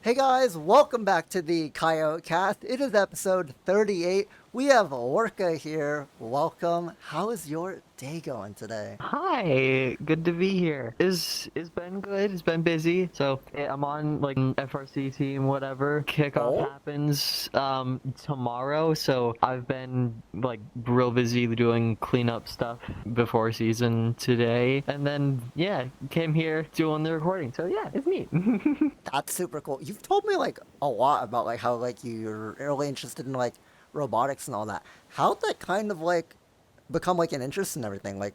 Hey guys, welcome back to the Kaiyo cast. It is episode 38. We have Orca here. Welcome. How is your day going today? Hi, good to be here. It's been good. It's been busy. So I'm on like an FRC team, whatever. Kickoff Oh, happens tomorrow. So I've been like real busy doing cleanup stuff before season today, and then yeah, came here doing the recording. So yeah, it's neat. that's super cool. You've told me like a lot about like how like you're really interested in like robotics and all that. How'd that kind of like become like an interest in everything? Like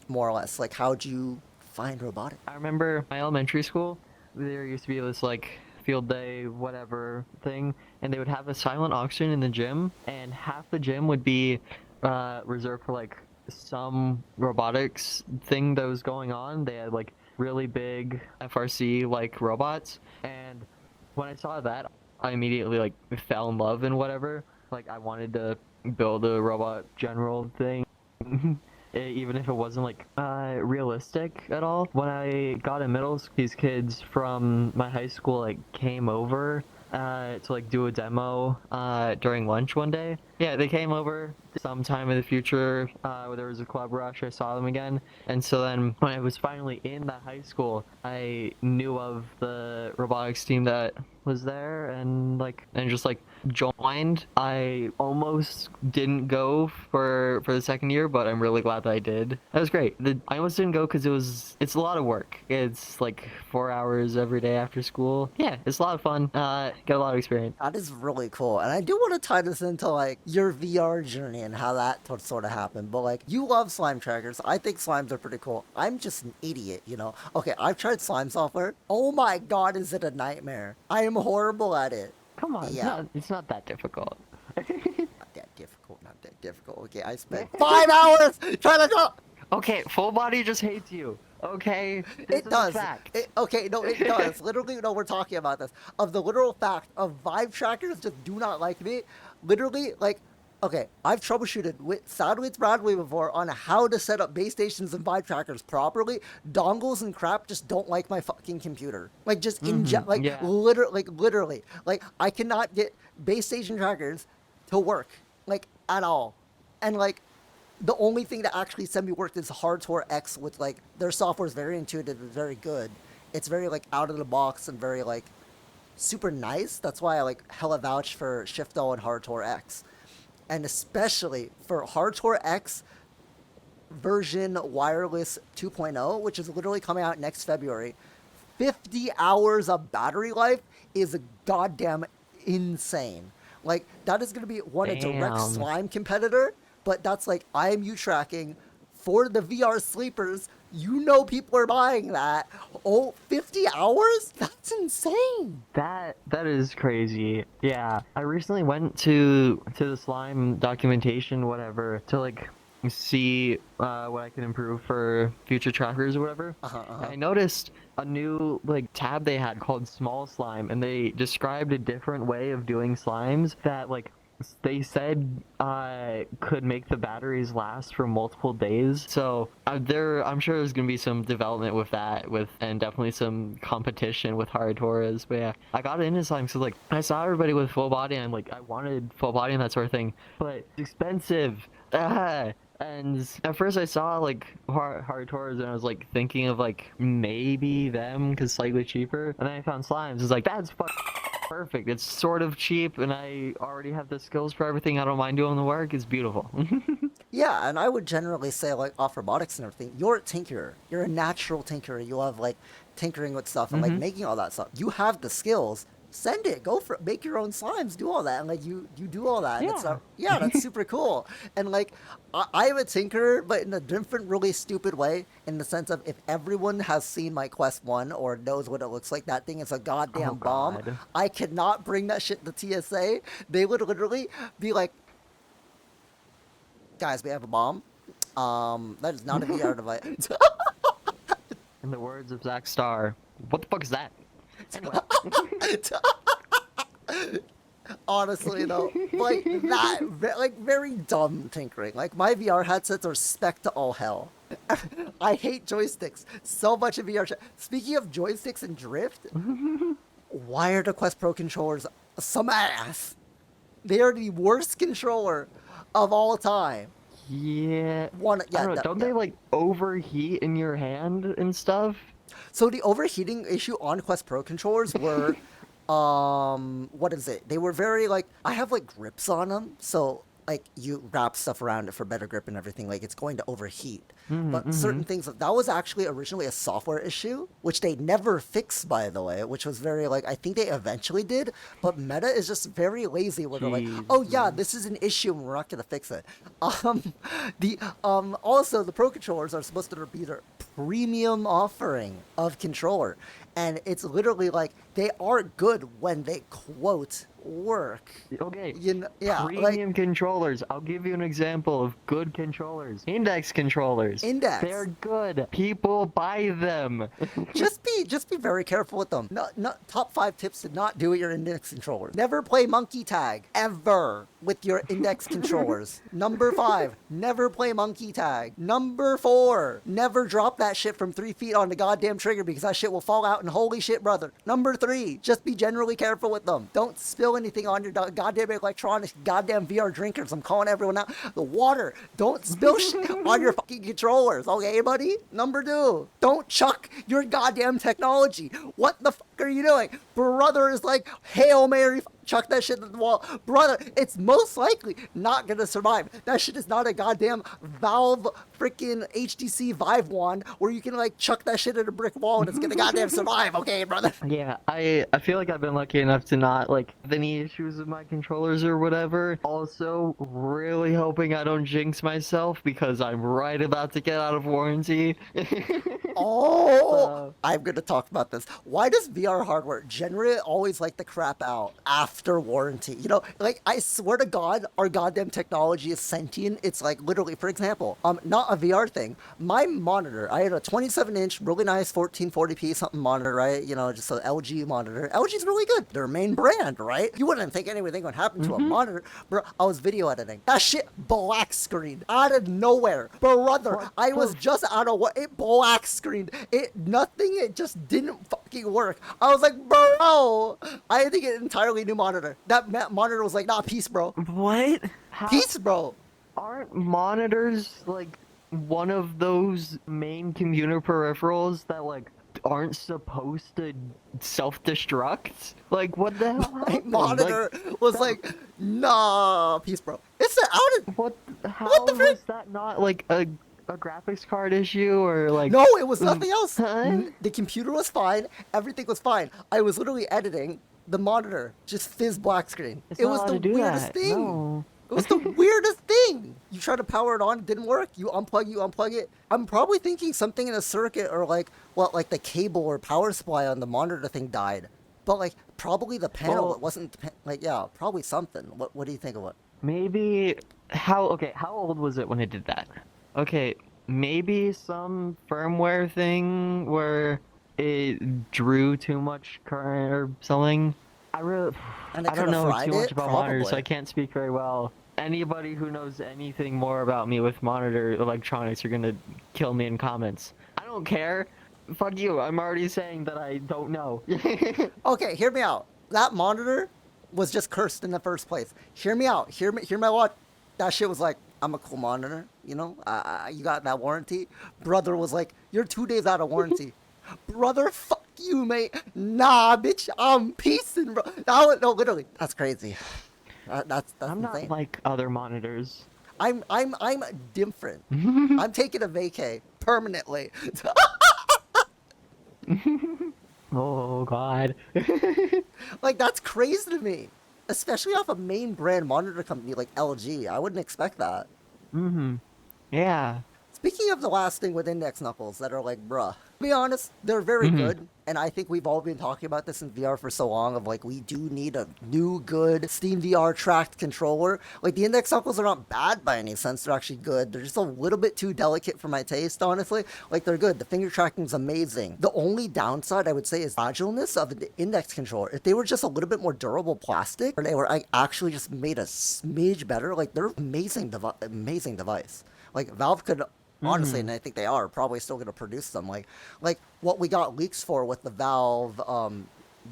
more or less. Like how'd you find robotics? I remember my elementary school. There used to be this like field day, whatever thing, and they would have a silent auction in the gym, and half the gym would be reserved for like some robotics thing that was going on. They had like really big FRC like robots, and when I saw that, I immediately like fell in love and whatever. Like I wanted to build a robot general thing. Even if it wasn't like realistic at all. When I got in middle school, these kids from my high school like came over to like do a demo during lunch one day. Yeah, they came over sometime in the future where there was a club rush. I saw them again, and so then when I was finally in that high school, I knew of the robotics team that was there, and just like joined. I almost didn't go for the second year, but I'm really glad that I did. That was great. I almost didn't go because it's a lot of work. It's like 4 hours every day after school. Yeah, it's a lot of fun. Got a lot of experience. That is really cool. And I do want to tie this into like your VR journey and how that sort of happened. But like you love slime trackers. I think slimes are pretty cool. I'm just an idiot, you know. Okay, I've tried slime software. Oh my god, is it a nightmare? I am horrible at it. Come on, Yeah, it's not that difficult. not that difficult, not that difficult. Okay, I spent 5 hours trying to draw. Okay, full body just hates you. Okay, this It is a does. fact. Okay, no, it does. Literally, no, we're talking about this. Of the literal fact of vibe trackers just do not like me. Literally, like, okay, I've troubleshooted with Sadwitz Bradley before on how to set up base stations and vibe trackers properly. Dongles and crap just don't like my fucking computer. Like, just Yeah. literally, like, I cannot get base station trackers to work, like, at all. And, like, the only thing that actually semi worked is Hardcore X, with like their software is very intuitive and very good. It's very like out of the box and very like super nice. That's why I like hella vouch for Shifto and Hardcore X, and especially for Hardcore X version wireless 2.0, which is literally coming out next February. 50 hours of battery life is goddamn insane. Like, that is going to be one, a direct Damn. slime competitor, but that's like IMU tracking for the VR sleepers. You know, people are buying that. Oh, 50 hours? That's insane. That is crazy. Yeah, I recently went to the slime documentation, whatever, to like see what I can improve for future trackers or whatever. Uh huh, uh And huh. I noticed a new like tab they had called small slime, and they described a different way of doing slimes that like they said could make the batteries last for multiple days. So I'm sure there's gonna be some development with that, with and definitely some competition with hard Torres. But yeah, I got into slime because like I saw everybody with full body, and I'm like I wanted full body and that sort of thing, but it's expensive. And at first I saw like hard tours, and I was like thinking of like maybe them because slightly cheaper. And then I found slimes. It's like that's perfect. It's sort of cheap, and I already have the skills for everything. I don't mind doing the work. It's beautiful. Yeah, and I would generally say, like, off robotics and everything, you're a tinkerer. You're a natural tinkerer. You love, like, tinkering with stuff and, like, hmm making all that stuff. You have the skills. Send it. Go for it. Make your own slimes. Do all that. And, like, you do all that. And it's Yeah. not, yeah, that's super cool. And, like, I am a tinkerer, but in a different, really stupid way, in the sense of if everyone has seen my Quest 1 or knows what it looks like, that thing is a Oh goddamn bomb. God. I cannot bring that shit to TSA. They would literally be like, guys, we have a bomb. That is not a VR device. In the words of Zack Star, what the fuck is that? Anyway. Honestly, though, like that, like very dumb tinkering. Like my VR headsets are spec to all hell. I hate joysticks so much in VR. Speaking of joysticks and drift, Why are the Quest Pro controllers some ass? They are the worst controller of all time. Yeah. One, I yeah, don't know. Don't they like overheat in your hand and stuff? So the overheating issue on Quest Pro controllers were, what is it? They were very like, I have like grips on them, so like you wrap stuff around it for better grip and everything. Like it's going to overheat. But certain things that was actually originally a software issue, which they never fixed, by the way, which was very like I think they eventually did. But Meta is just very lazy where they're like, oh yeah, Jesus. this is an issue and we're not gonna fix it. The also the Pro controllers are supposed to be their premium offering of controller, and it's literally like they are good when they quote work. Okay. You know, yeah, like Premium controllers. I'll give you an example of good controllers. Index controllers. Index. They're good. People buy them. just be very careful with them. Not top 5 tips to not do with your index controllers. Never play monkey tag ever with your index controllers. Number 5, never play monkey tag. Number 4, never drop that shit from 3 feet on the goddamn trigger because that shit will fall out and holy shit, brother. Number 3, just be generally careful with them. Don't spill anything on your goddamn electronics, goddamn VR drinkers. I'm calling everyone out. The water. Don't spill shit on your fucking controllers, okay, buddy? Number 2, don't chuck your goddamn technology. What the fuck are you doing? Brother is like, Hail Mary, chuck that shit at the wall. Brother, it's most likely not gonna survive. That shit is not a goddamn Valve freaking HTC Vive wand where you can like chuck that shit at a brick wall and it's gonna goddamn survive, okay, brother? Yeah, I feel like I've been lucky enough to not like have any issues with my controllers or whatever. Also, really hoping I don't jinx myself because I'm right about to get out of warranty. Oh, I'm gonna talk about this. Why does VR hardware generally always like to crap out after warranty? You know, like I swear to God, our goddamn technology is sentient. It's like literally, for example, not a VR thing. My monitor, I had a 27-inch, really nice 1440p something monitor, right? You know, just an LG monitor. LG's really good. Their main brand, right? You wouldn't think anything would happen to a monitor, bro. I was video editing. That shit black screened out of nowhere, brother. I was just out of what it black screened. It just didn't fucking work. I was like, bro, I had to get an entirely new monitor. That monitor was like, nah, peace, bro. What? How Peace, bro. aren't monitors like one of those main computer peripherals that like aren't supposed to self-destruct? Like, what the hell My happened? monitor was like, nah, peace, bro. It's out of What? How What the frick? was that not like a graphics card issue or like? No, it was nothing else. Huh? The computer was fine. Everything was fine. I was literally editing. The monitor just fizz black screen. It's It not was allowed the to do weirdest that. thing. No. It was the weirdest thing. You try to power it on, it didn't work. You unplug it. I'm probably thinking something in a circuit or like, what, like the cable or power supply on the monitor thing died. But like, probably the panel, Well- it wasn't, like, yeah, probably something. What do you think of it? Maybe how old was it when it did that? Okay, maybe some firmware thing where it drew too much current or something. And it I don't could've know fried too much it? about monitors, so Probably. I can't speak very well. Anybody who knows anything more about me with monitor electronics are gonna kill me in comments. I don't care. Fuck you. I'm already saying that I don't know. Okay, hear me out. That monitor was just cursed in the first place. Hear me out. Hear me out. That shit was like, I'm a cool monitor, you know? You got that warranty. Brother was like, you're 2 days out of warranty. Brother, fuck you, mate. Nah, bitch, I'm peacing, bro. No, literally, that's crazy. That's I'm insane. not like other monitors. I'm different. I'm taking a vacay permanently. Oh god. Like, that's crazy to me. Especially off a main brand monitor company like LG. I wouldn't expect that. Yeah. Speaking of the last thing with index knuckles that are like, bruh, to be honest, they're very good. And I think we've all been talking about this in VR for so long of like, we do need a new good Steam VR tracked controller. Like the index knuckles are not bad by any sense. They're actually good. They're just a little bit too delicate for my taste, honestly. Like they're good. The finger tracking's amazing. The only downside I would say is fragileness of the index controller. If they were just a little bit more durable plastic, or they were like, actually just made a smidge better, like they're amazing amazing device. Like Valve could honestly, and I think they are probably still going to produce them. Like what we got leaks for with the Valve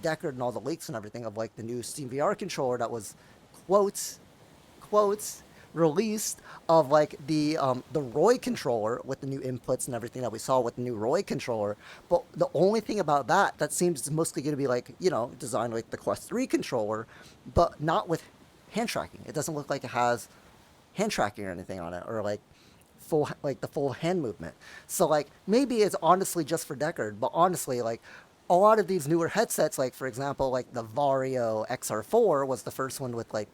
Deckard and all the leaks and everything of like the new Steam VR controller that was quotes released of like the Roy controller with the new inputs and everything that we saw with the new Roy controller. But the only thing about that seems mostly going to be like, you know, designed like the Quest 3 controller, but not with hand tracking. It doesn't look like it has hand tracking or anything on it, or like the full hand movement. So like maybe it's honestly just for Deckard, but honestly like a lot of these newer headsets, like for example, like the Vario XR4 was the first one with like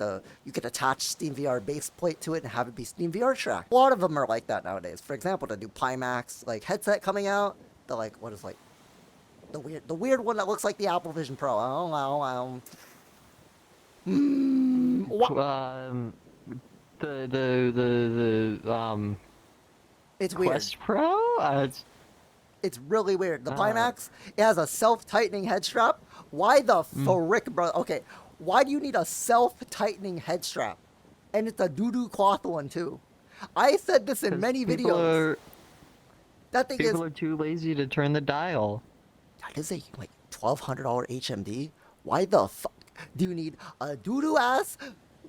you could attach Steam VR base plate to it and have it be Steam VR track. A lot of them are like that nowadays. For example, the new Pimax like headset coming out, the like what is like the weird one that looks like the Apple Vision Pro. The It's weird. Quest Pro? It's really weird. The Pimax, it has a self-tightening head strap. Why the frick, bro? Okay, why do you need a self-tightening head strap? And it's a doo-doo cloth one, too. I said this in many videos. That thing people are too lazy to turn the dial. That is a, like, $1,200 HMD? Why the fuck do you need a doo-doo ass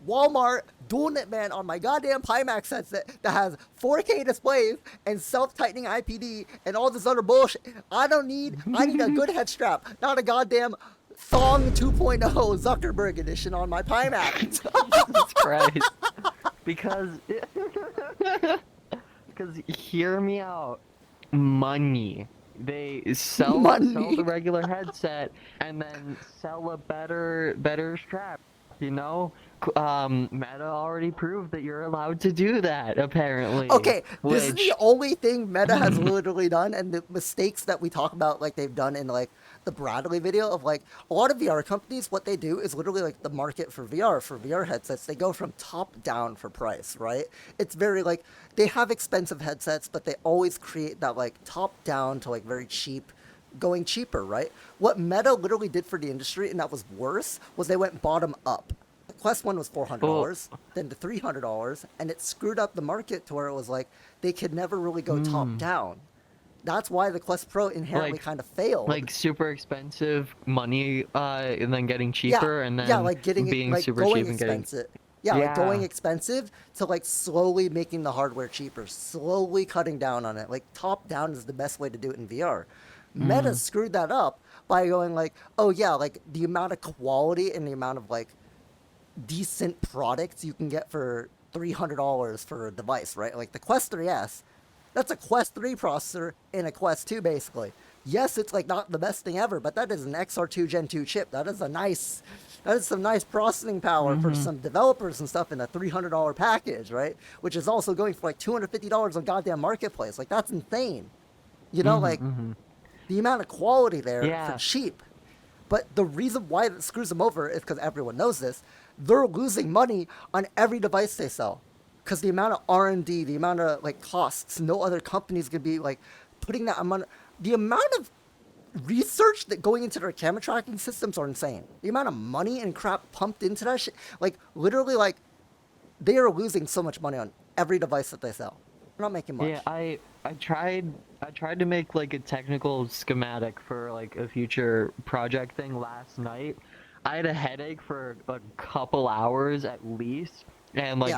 Walmart dual knit band on my goddamn Pimax headset that has 4K displays and self-tightening IPD and all this other bullshit? I need a good head strap, not a goddamn Thong 2.0 Zuckerberg edition on my Pimax. Jesus Christ. Because hear me out. Money. They sell the regular headset and then sell a better strap. You know, Meta already proved that you're allowed to do that, apparently. Okay, this is the only thing Meta has literally done, and the mistakes that we talk about, like they've done in like the Bradley video of like a lot of VR companies, what they do is literally like the market for VR headsets. They go from top down for price, right? It's very like they have expensive headsets, but they always create that like top down to like very cheap, going cheaper, right? What Meta literally did for the industry, and that was worse, was they went bottom up. The Quest 1 was $400, then to $300, and it screwed up the market to where it was like they could never really go top down. That's why the Quest Pro inherently kind of failed. Like super expensive money, and then getting cheaper, and then like getting being like super going cheap and expensive. getting Like going expensive to like slowly making the hardware cheaper, slowly cutting down on it. Like top down is the best way to do it in VR. Meta screwed that up by going like, oh yeah, like the amount of quality and the amount of like decent products you can get for $300 for a device, right? Like the Quest 3S, that's a Quest 3 processor in a Quest 2 basically. Yes, it's like not the best thing ever, but that is an XR2 Gen 2 chip. That is some nice processing power for some developers and stuff in a $300 package, right? Which is also going for like $250 on goddamn marketplace. Like that's insane. You know, the amount of quality there for cheap. But the reason why it screws them over is because everyone knows this. They're losing money on every device they sell. Because the amount of R&D, the amount of like costs, no other company's going to be like putting that amount. The amount of research that going into their camera tracking systems are insane. The amount of money and crap pumped into that shit. Like literally like they are losing so much money on every device that they sell. They're not making much. Yeah, I tried to make like a technical schematic for like a future project thing last night. I had a headache for a couple hours at least, and like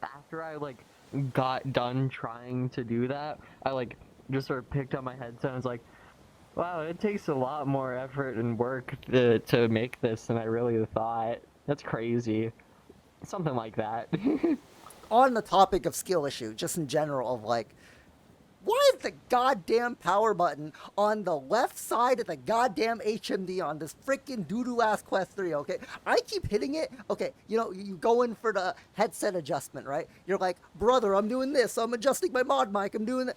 after I like got done trying to do that, I like just sort of picked up my headset and was like, wow, it takes a lot more effort and work to make this than I really thought. That's crazy. Something like that. On the topic of skill issue, just in general of like, why is the goddamn power button on the left side of the goddamn HMD on this freaking doo-doo ass Quest 3, okay? I keep hitting it. Okay, you know, you go in for the headset adjustment, right? You're like, brother, I'm doing this. I'm adjusting my mod mic. I'm doing it.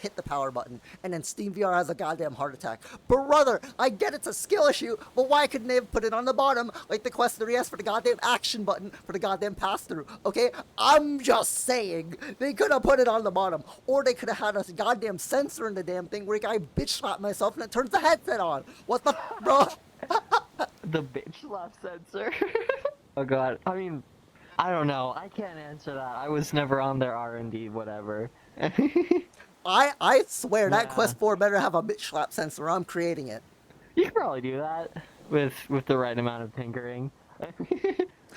Hit the power button, and then Steam VR has a goddamn heart attack. Brother, I get it's a skill issue, but why couldn't they have put it on the bottom like the Quest 3S for the goddamn action button for the goddamn pass-through, okay? I'm just saying, they could have put it on the bottom, or they could have had a goddamn sensor in the damn thing where I bitch slap myself and it turns the headset on. What the bro? The bitch slap sensor? Oh god, I mean, I don't know. I can't answer that. I was never on their R&D, whatever. I swear that Quest 4 better have a bitch slap sensor. I'm creating it. You could probably do that with the right amount of tinkering. Yeah,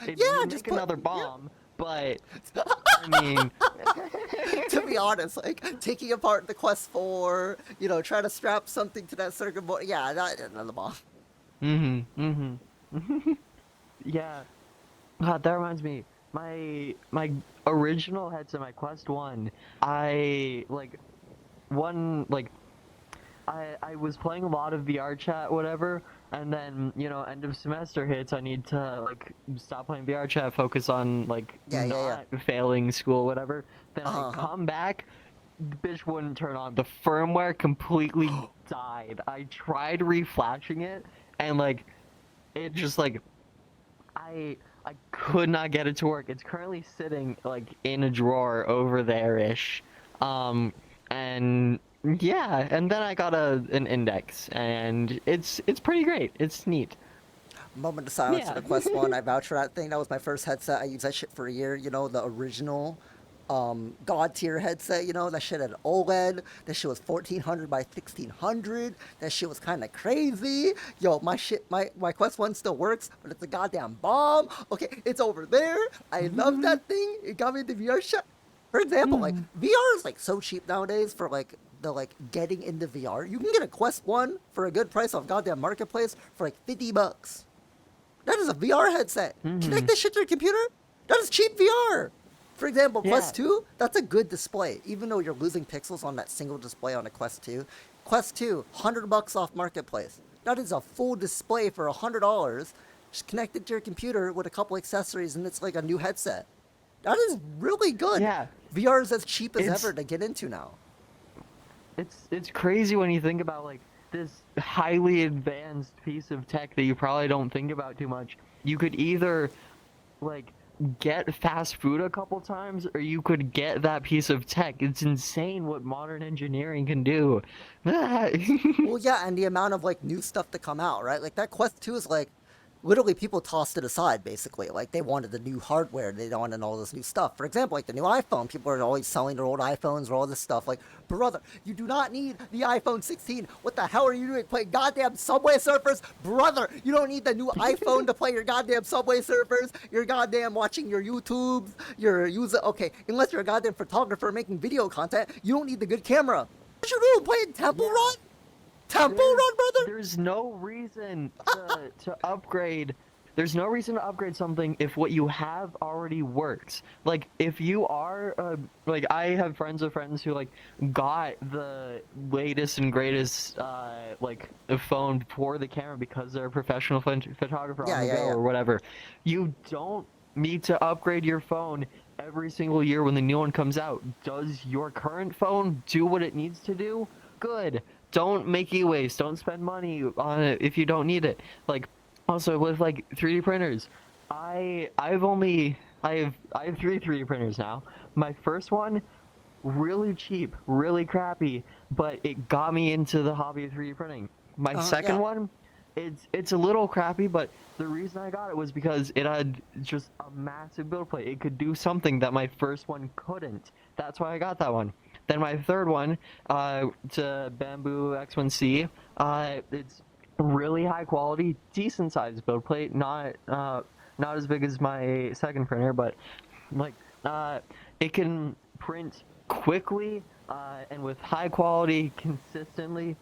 You just make put another yeah. bomb, but I mean, To be honest, like taking apart the Quest 4, trying to strap something to that circuit board. Yeah, that another bomb. yeah. That reminds me, my original headset, my Quest One, I like one like I was playing a lot of VR chat, whatever, and then end of semester hits. I need to like stop playing VR chat, focus on like Yeah, yeah, yeah. not failing school, whatever. Then I Uh huh. come back, the bitch wouldn't turn on. The firmware completely died. I tried reflashing it, and like it just like I could not get it to work. It's currently sitting like in a drawer over there ish. And yeah, and then I got an index and it's pretty great. It's neat. Moment of silence for Yeah. the Quest 1. I vouch for that thing. That was my first headset. I used that shit for a year. The original God tier headset. That shit had OLED. That shit was 1400 by 1600. That shit was kind of crazy. Yo, my Quest 1 still works, but it's a goddamn bomb. Okay, it's over there. I love that thing. It got me into VR shit. For example, like VR is like so cheap nowadays for like the like getting into VR. You can get a Quest 1 for a good price off goddamn marketplace for like $50. That is a VR headset. Connect this shit to your computer. That is cheap VR. For example, Yeah. Quest 2, that's a good display. Even though you're losing pixels on that single display on a Quest 2. Quest 2, $100 off marketplace. That is a full display for $100. Just connect it to your computer with a couple accessories and it's like a new headset. That is really good. Yeah. VR is as cheap as It's ever to get into now. it's crazy when you think about like this highly advanced piece of tech that you probably don't think about too much. You could either like get fast food a couple times or you could get that piece of tech. It's insane what modern engineering can do. Well, yeah, and the amount of like new stuff to come out, right? Like that Quest 2 is like literally people tossed it aside basically. Like they wanted the new hardware, they wanted all this new stuff. For example, like the new iPhone, people are always selling their old iPhones or all this stuff. Like, brother, you do not need the iPhone 16. What the hell are you doing playing goddamn Subway Surfers? Brother, you don't need the new iPhone to play your goddamn Subway Surfers. You're goddamn watching your YouTubes, you're using okay, unless you're a goddamn photographer making video content, you don't need the good camera. What you doing playing Temple Yeah. Run? Temple there's Run, brother? there's no reason to upgrade. There's no reason to upgrade something if what you have already works. Like if you are like I have friends of friends who like got the latest and greatest like phone for the camera because they're a professional photographer on Yeah, the yeah, go yeah. or whatever. You don't need to upgrade your phone every single year when the new one comes out. Does your current phone do what it needs to do? Good. Don't make e-waste. Don't spend money on it if you don't need it. Like also with like 3D printers, I have three 3D printers now. My first one really cheap, really crappy, but it got me into the hobby of 3D printing. My second Yeah. one, it's a little crappy, but the reason I got it was because it had just a massive build plate. It could do something that my first one couldn't. That's why I got that one. Then my third one, to Bamboo X1C, it's really high quality, decent sized build plate, not as big as my second printer, but like it can print quickly and with high quality consistently.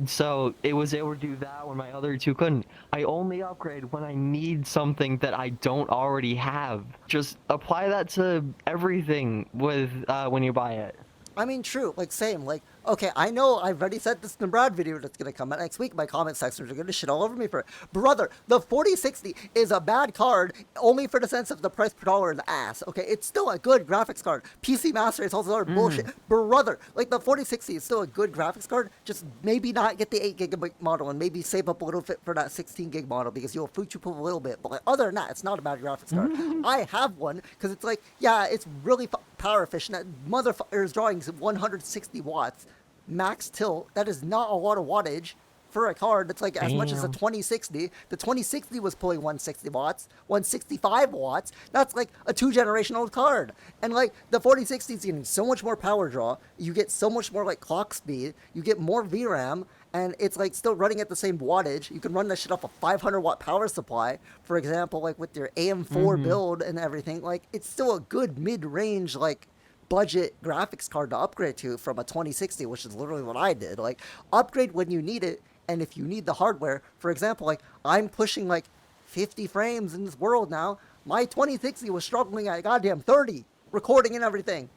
So it was able to do that when my other two couldn't. I only upgrade when I need something that I don't already have. Just apply that to everything with when you buy it. I mean, true. Like, same. Like, okay, I know I've already said this in the Brad video that's gonna come out next week. My comment sections are gonna shit all over me for it. Brother, the 4060 is a bad card only for the sense of the price per dollar is ass. Okay, it's still a good graphics card. PC Master is also bullshit. Brother, like the 4060 is still a good graphics card. Just maybe not get the 8 gigabyte model and maybe save up a little bit for that 16 gig model because you'll future proof a little bit. But like, other than that, it's not a bad graphics card. I have one because it's like, yeah, it's really power efficient. That motherfucker is drawing 160 watts max tilt. That is not a lot of wattage for a card that's like as much as a Damn. 2060. The 2060 was pulling 160 watts, 165 watts. That's like a 2 generation old card. And like the 4060 is getting so much more power draw. You get so much more like clock speed. You get more VRAM. and it's like still running at the same wattage. You can run that shit off a 500-watt power supply, for example, like with your AM4 Mm-hmm. build and everything. Like it's still a good mid-range like budget graphics card to upgrade to from a 2060, which is literally what I did. Like upgrade when you need it, and if you need the hardware, for example, like I'm pushing like 50 frames in this world now. My 2060 was struggling at goddamn 30, recording and everything.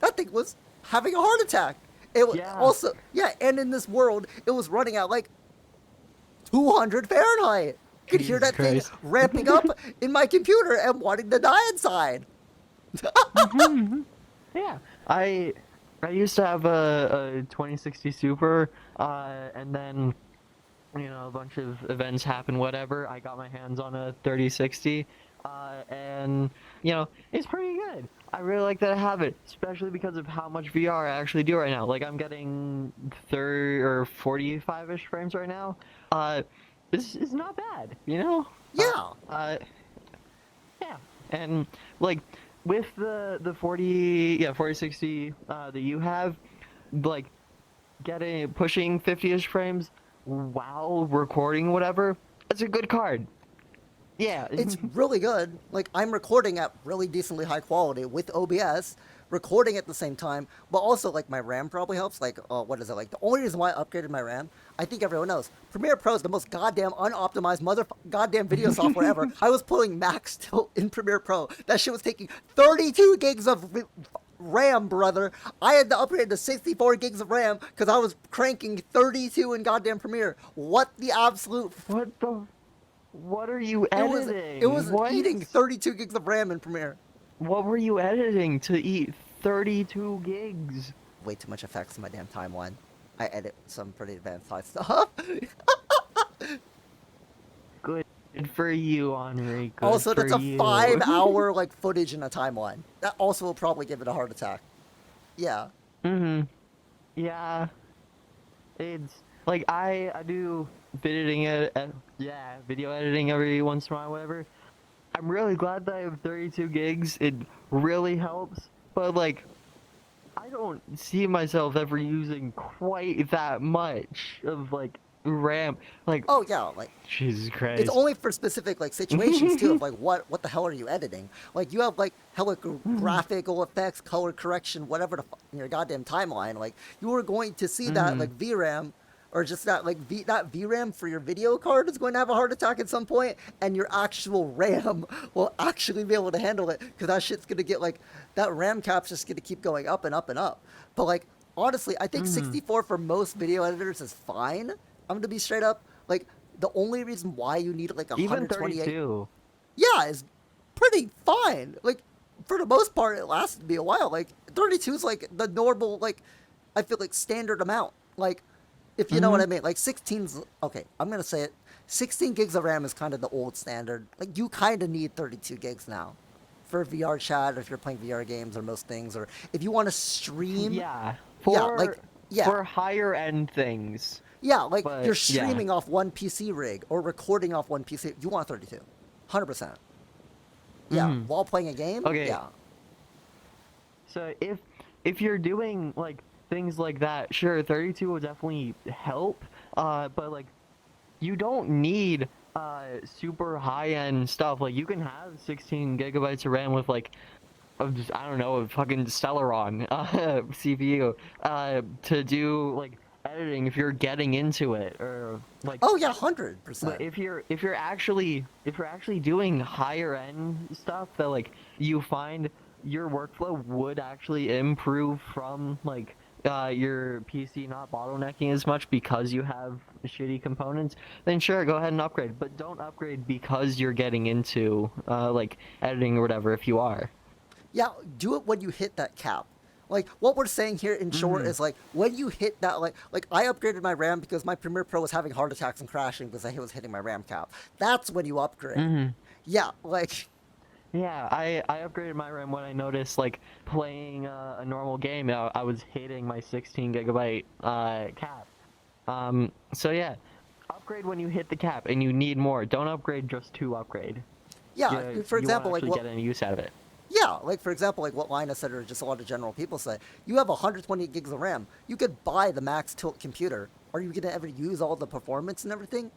That thing was having a heart attack. It was Yeah. also, yeah, and in this world, it was running at like 200 Fahrenheit. Could hear Jesus that thing Christ. ramping up in my computer and wanting to die inside. Yeah, I used to have a 2060 Super, and then a bunch of events happened, whatever. I got my hands on a 3060, and it's pretty good. I really like that I have it, especially because of how much VR I actually do right now. Like I'm getting 30 or 45-ish frames right now. This is not bad, Yeah. Yeah, and like with the 4060 that you have, like pushing 50-ish frames while recording whatever, that's a good card. Yeah. It's really good. Like I'm recording at really decently high quality with OBS, recording at the same time, but also like my RAM probably helps. Like, what is it? Like the only reason why I upgraded my RAM, I think everyone knows, Premiere Pro is the most goddamn unoptimized goddamn video software ever. I was pulling max tilt in Premiere Pro. That shit was taking 32 gigs of RAM, brother. I had to upgrade to 64 gigs of RAM because I was cranking 32 in goddamn Premiere. What the absolute what are you it was editing? it was What? eating 32 gigs of RAM in Premiere. What were you editing to eat 32 gigs? Way too much effects in my damn timeline. I edit some pretty advanced high stuff. Good for you, Henri. Good Also, for that's a you. 5-hour like footage in a timeline. That also will probably give it a heart attack. Yeah. Mm-hmm. Yeah. It's like I do video editing every once in a while, whatever. I'm really glad that I have 32 gigs. It really helps, but like I don't see myself ever using quite that much of like RAM. Like, Oh yeah, like Jesus Christ. it's only for specific like situations too of like what the hell are you editing? Like you have like hella graphical effects, color correction, whatever in your goddamn timeline. Like you are going to see that like VRAM or just that like that VRAM for your video card is going to have a heart attack at some point, and your actual RAM will actually be able to handle it because that shit's gonna get like that RAM cap's just gonna keep going up and up and up. But like honestly, I think 64 for most video editors is fine. I'm gonna be straight up. Like the only reason why you need like even 128, 32. yeah, is pretty fine. Like for the most part, it lasted me a while. Like 32 is like the normal like I feel like standard amount. Like if you know what I mean. Like 16's okay. I'm gonna say it. 16 gigs of RAM is kind of the old standard. Like you kind of need 32 gigs now for VR chat, or if you're playing VR games or most things, or if you want to stream. Yeah. Yeah, like yeah. For higher end things. Yeah, like But, you're yeah. streaming off one PC rig or recording off one PC. You want 32, 100%. Yeah, while playing a game. Okay. Yeah. So if you're doing like things like that, sure, 32 will definitely help. But like you don't need super high end stuff. Like you can have 16 gigabytes of RAM with like I don't know, a fucking Celeron CPU to do like editing if you're getting into it, or like Oh yeah, but 100%. if you're actually doing higher end stuff that like you find your workflow would actually improve from like your PC not bottlenecking as much because you have shitty components, then sure, go ahead and upgrade. But don't upgrade because you're getting into like editing or whatever if you are. Yeah, do it when you hit that cap. Like what we're saying here in short is like when you hit that like I upgraded my RAM because my Premiere Pro was having heart attacks and crashing because I was hitting my RAM cap. That's when you upgrade. Yeah, like Yeah, I upgraded my RAM when I noticed like playing a normal game, I was hitting my 16 gigabyte cap. So yeah, upgrade when you hit the cap and you need more. Don't upgrade just to upgrade. yeah, for You example, won't like actually what get any use out of it. Yeah, like for example, like what Linus said, or just a lot of general people say, you have 120 gigs of RAM. You could buy the max tilt computer. Are you gonna ever use all the performance and everything?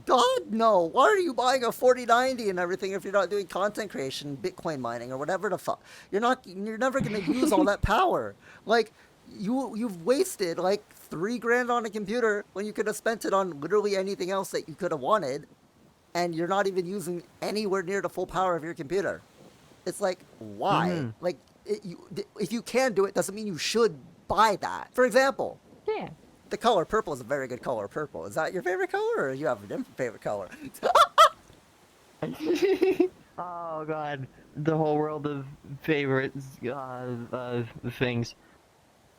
God, no. Why are you buying a 4090 and everything if you're not doing content creation, Bitcoin mining, or whatever the fuck? You're not. You're never gonna use all that power. Like, you've wasted like 3 grand on a computer when you could have spent it on literally anything else that you could have wanted, and you're not even using anywhere near the full power of your computer. It's like, why? Mm-hmm. Like, if you can do it, doesn't mean you should buy that. For example, Yeah. the color purple is a very good color. Purple, is that your favorite color, or you have a different favorite color? Oh god, the whole world of favorites, things.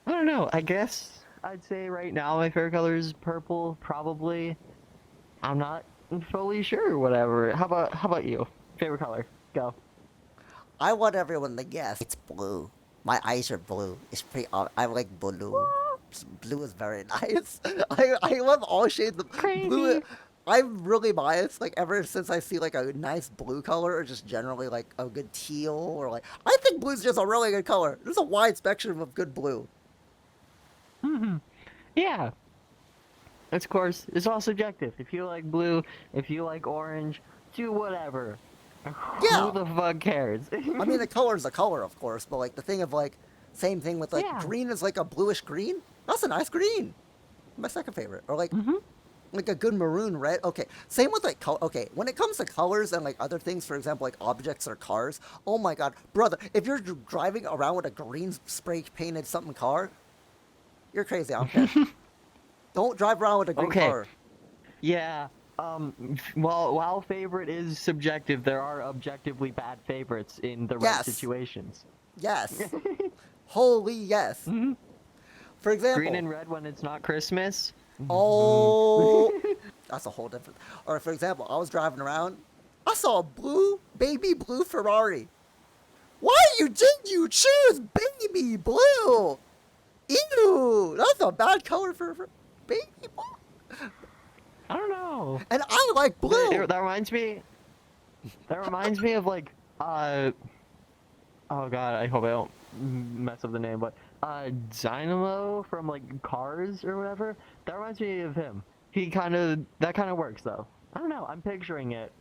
I don't know. I guess I'd say right now my favorite color is purple. Probably. I'm not fully sure. Whatever. How about you? Favorite color? Go. I want everyone to guess. It's blue. My eyes are blue. It's pretty. I like blue. Blue is very nice. I love all shades of blue. Crazy. I'm really biased. Like ever since I see like a nice blue color, or just generally like a good teal, or like I think blue's just a really good color. There's a wide spectrum of good blue. Hmm. Yeah. Of course, it's all subjective. If you like blue, if you like orange, do whatever. Yeah. Who the fuck cares? I mean, the color is a color, of course, but like the thing of like, same thing with like Yeah. green is like a bluish green. That's a nice green. My second favorite, or like Hmm. like a good maroon red. Okay, same with like color. Okay, when it comes to colors and like other things, for example, like objects or cars. Oh my god, brother, if you're driving around with a green spray painted something car, you're crazy. I don't care. Don't drive around with a green Okay. car. Yeah. Well, while favorite is subjective, there are objectively bad favorites in the right Yes. situations. Yes. Holy yes. Mhm. For example. Green and red when it's not Christmas. Oh, that's a whole different. Or for example, I was driving around, I saw a baby blue Ferrari. Why did you choose baby blue? Ew, that's a bad color for baby blue. I don't know. And I like blue. That reminds me. That reminds me of like oh god, I hope I don't mess up the name, but Dynamo from like Cars or whatever. That reminds me of him. That kind of works though. I don't know. I'm picturing it.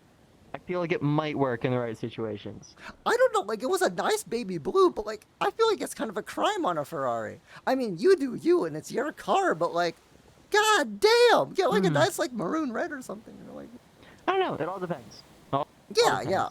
I feel like it might work in the right situations. I don't know, like it was a nice baby blue, but like I feel like it's kind of a crime on a Ferrari. I mean, you do you, and it's your car, but like, god damn, get like a nice like maroon red or something. You know, like, I don't know. It all depends. yeah.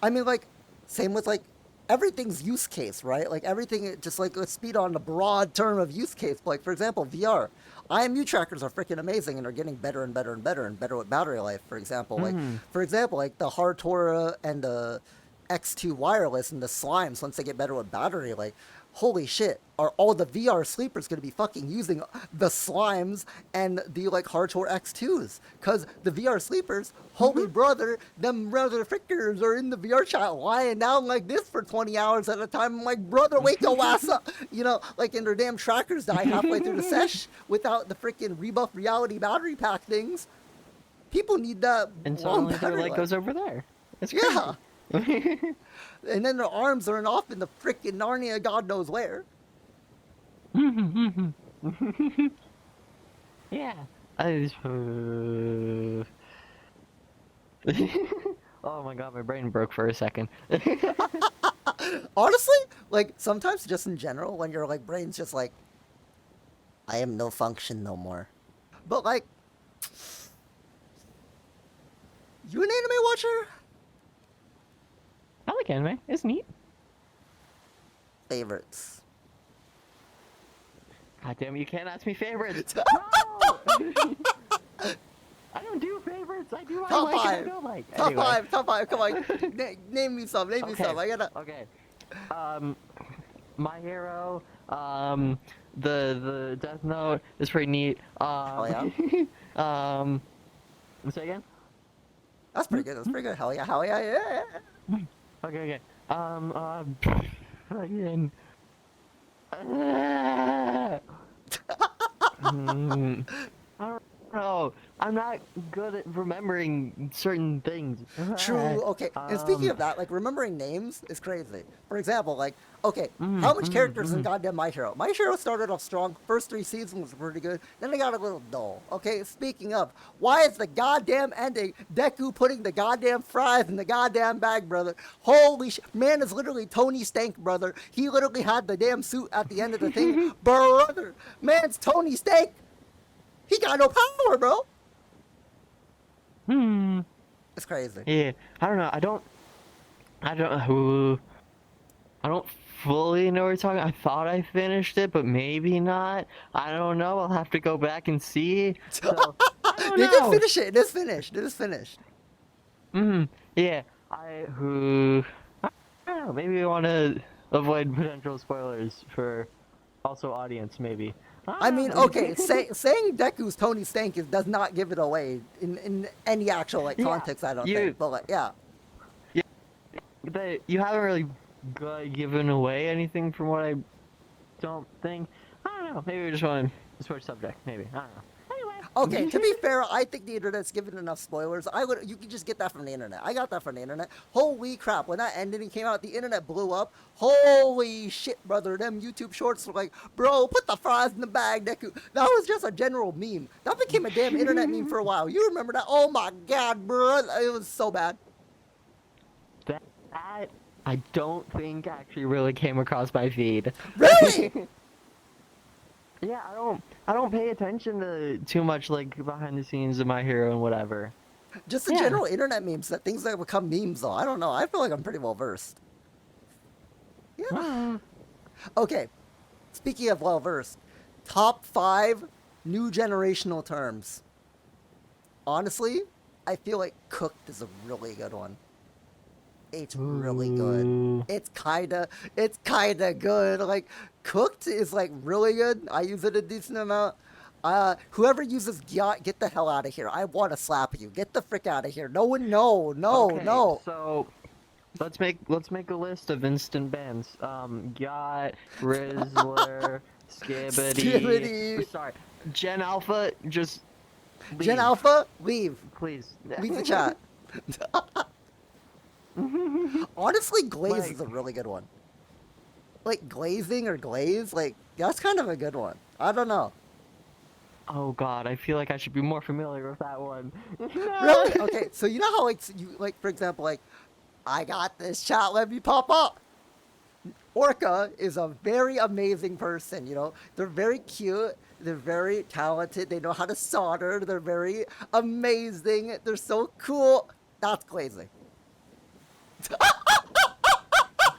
I mean, like, same with like everything's use case, right? Like everything, just like let's speed on the broad term of use case. But, like for example, VR, IMU trackers are freaking amazing and are getting better and better and better and better with battery life. For example, like the Hardtora and the X2 wireless and the slimes, once they get better with battery, like holy shit, are all the VR sleepers going to be fucking using the slimes and the like Hardcore X2s? Because the VR sleepers, holy brother, them brother frickers are in the VR chat lying down like this for 20 hours at a time. I'm like, brother, wake your ass up. You know, like, and their damn trackers die halfway through the sesh without the freaking rebuff reality battery pack things. People need that. And long suddenly their battery light life. goes over there. It's Yeah. crazy. And then their arms are off in the freaking Narnia, God knows where. Yeah. I just. Oh my god, my brain broke for a second. Honestly, like sometimes just in general, when your like brain's just like, I am no function no more. But like, you an anime watcher? I like anime. It's neat. Favorites. God damn it, you can't ask me favorites. No! I don't do favorites. I do what I Top like and I five. don't like. Top Anyway. five. Top five. Come on. Name me some. Name me some. I gotta. Okay. My Hero. The Death Note is pretty neat. yeah? Say again. That's pretty good. That's pretty good. Hell yeah. Hell yeah. Yeah. Okay. Fucking. No, I'm not good at remembering certain things. True. Okay. And speaking of that, like remembering names is crazy. For example, like okay, how much characters in goddamn My Hero? My Hero started off strong. First 3 seasons were pretty good. Then they got a little dull. Okay. Speaking of, why is the goddamn ending Deku putting the goddamn fries in the goddamn bag, brother? Holy shit, man is literally Tony Stank, brother. He literally had the damn suit at the end of the thing, brother. Man's Tony Stank. He got no power, bro. Hmm. It's crazy. Yeah, I don't know. I don't fully know what you're talking. I thought I finished it, but maybe not. I don't know. I'll have to go back and see. So I don't You can know. finish it. It is finished. It is finished. Yeah. I don't know. Maybe I want to avoid potential spoilers for also audience. Maybe. I mean, don't know. okay, saying Deku's Tony Stank does not give it away in any actual like Yeah, context. I don't you- think, but like, yeah, You haven't really given away anything from what I don't think. I don't know. Maybe we just want to switch subject. Maybe. I don't know. Anyway. okay. To be fair, I think the internet's given enough spoilers. You can just get that from the internet. I got that from the internet. Holy crap! When that ending came out, the internet blew up. Holy shit, brother! Them YouTube shorts were like, bro, put the fries in the bag, Deku. That was just a general meme. That became a damn internet meme for a while. You remember that? Oh my god, bro! It was so bad. That I don't think actually really came across my feed. Really? Yeah, I don't pay attention to too much like behind the scenes of My Hero and whatever. Just the Yeah. general internet memes, that things that become memes though. I don't know. I feel like I'm pretty well versed. Yeah. Okay. Speaking of well versed, top 5 new generational terms. Honestly, I feel like cooked is a really good one. It's really good. Ooh. It's kinda good. Like cooked is like really good. I use it a decent amount. Whoever uses gyat, get the hell out of here. I want to slap you. Get the frick out of here. No one, no, Okay, no. so let's make a list of instant bans. Got Rizzler, Skibbity. Skibbity. Sorry, Gen Alpha. Just leave, Gen Alpha, leave. please. Leave the chat. Honestly, glaze Like- is a really good one. Like glazing or glaze, like that's kind of a good one. I don't know. Oh God, I feel like I should be more familiar with that one. Really? Okay, so you know how like you like for example like I got this chat, let me pop up. Orca is a very amazing person, you know. They're very cute, they're very talented, they know how to solder, they're very amazing, they're so cool. That's glazing.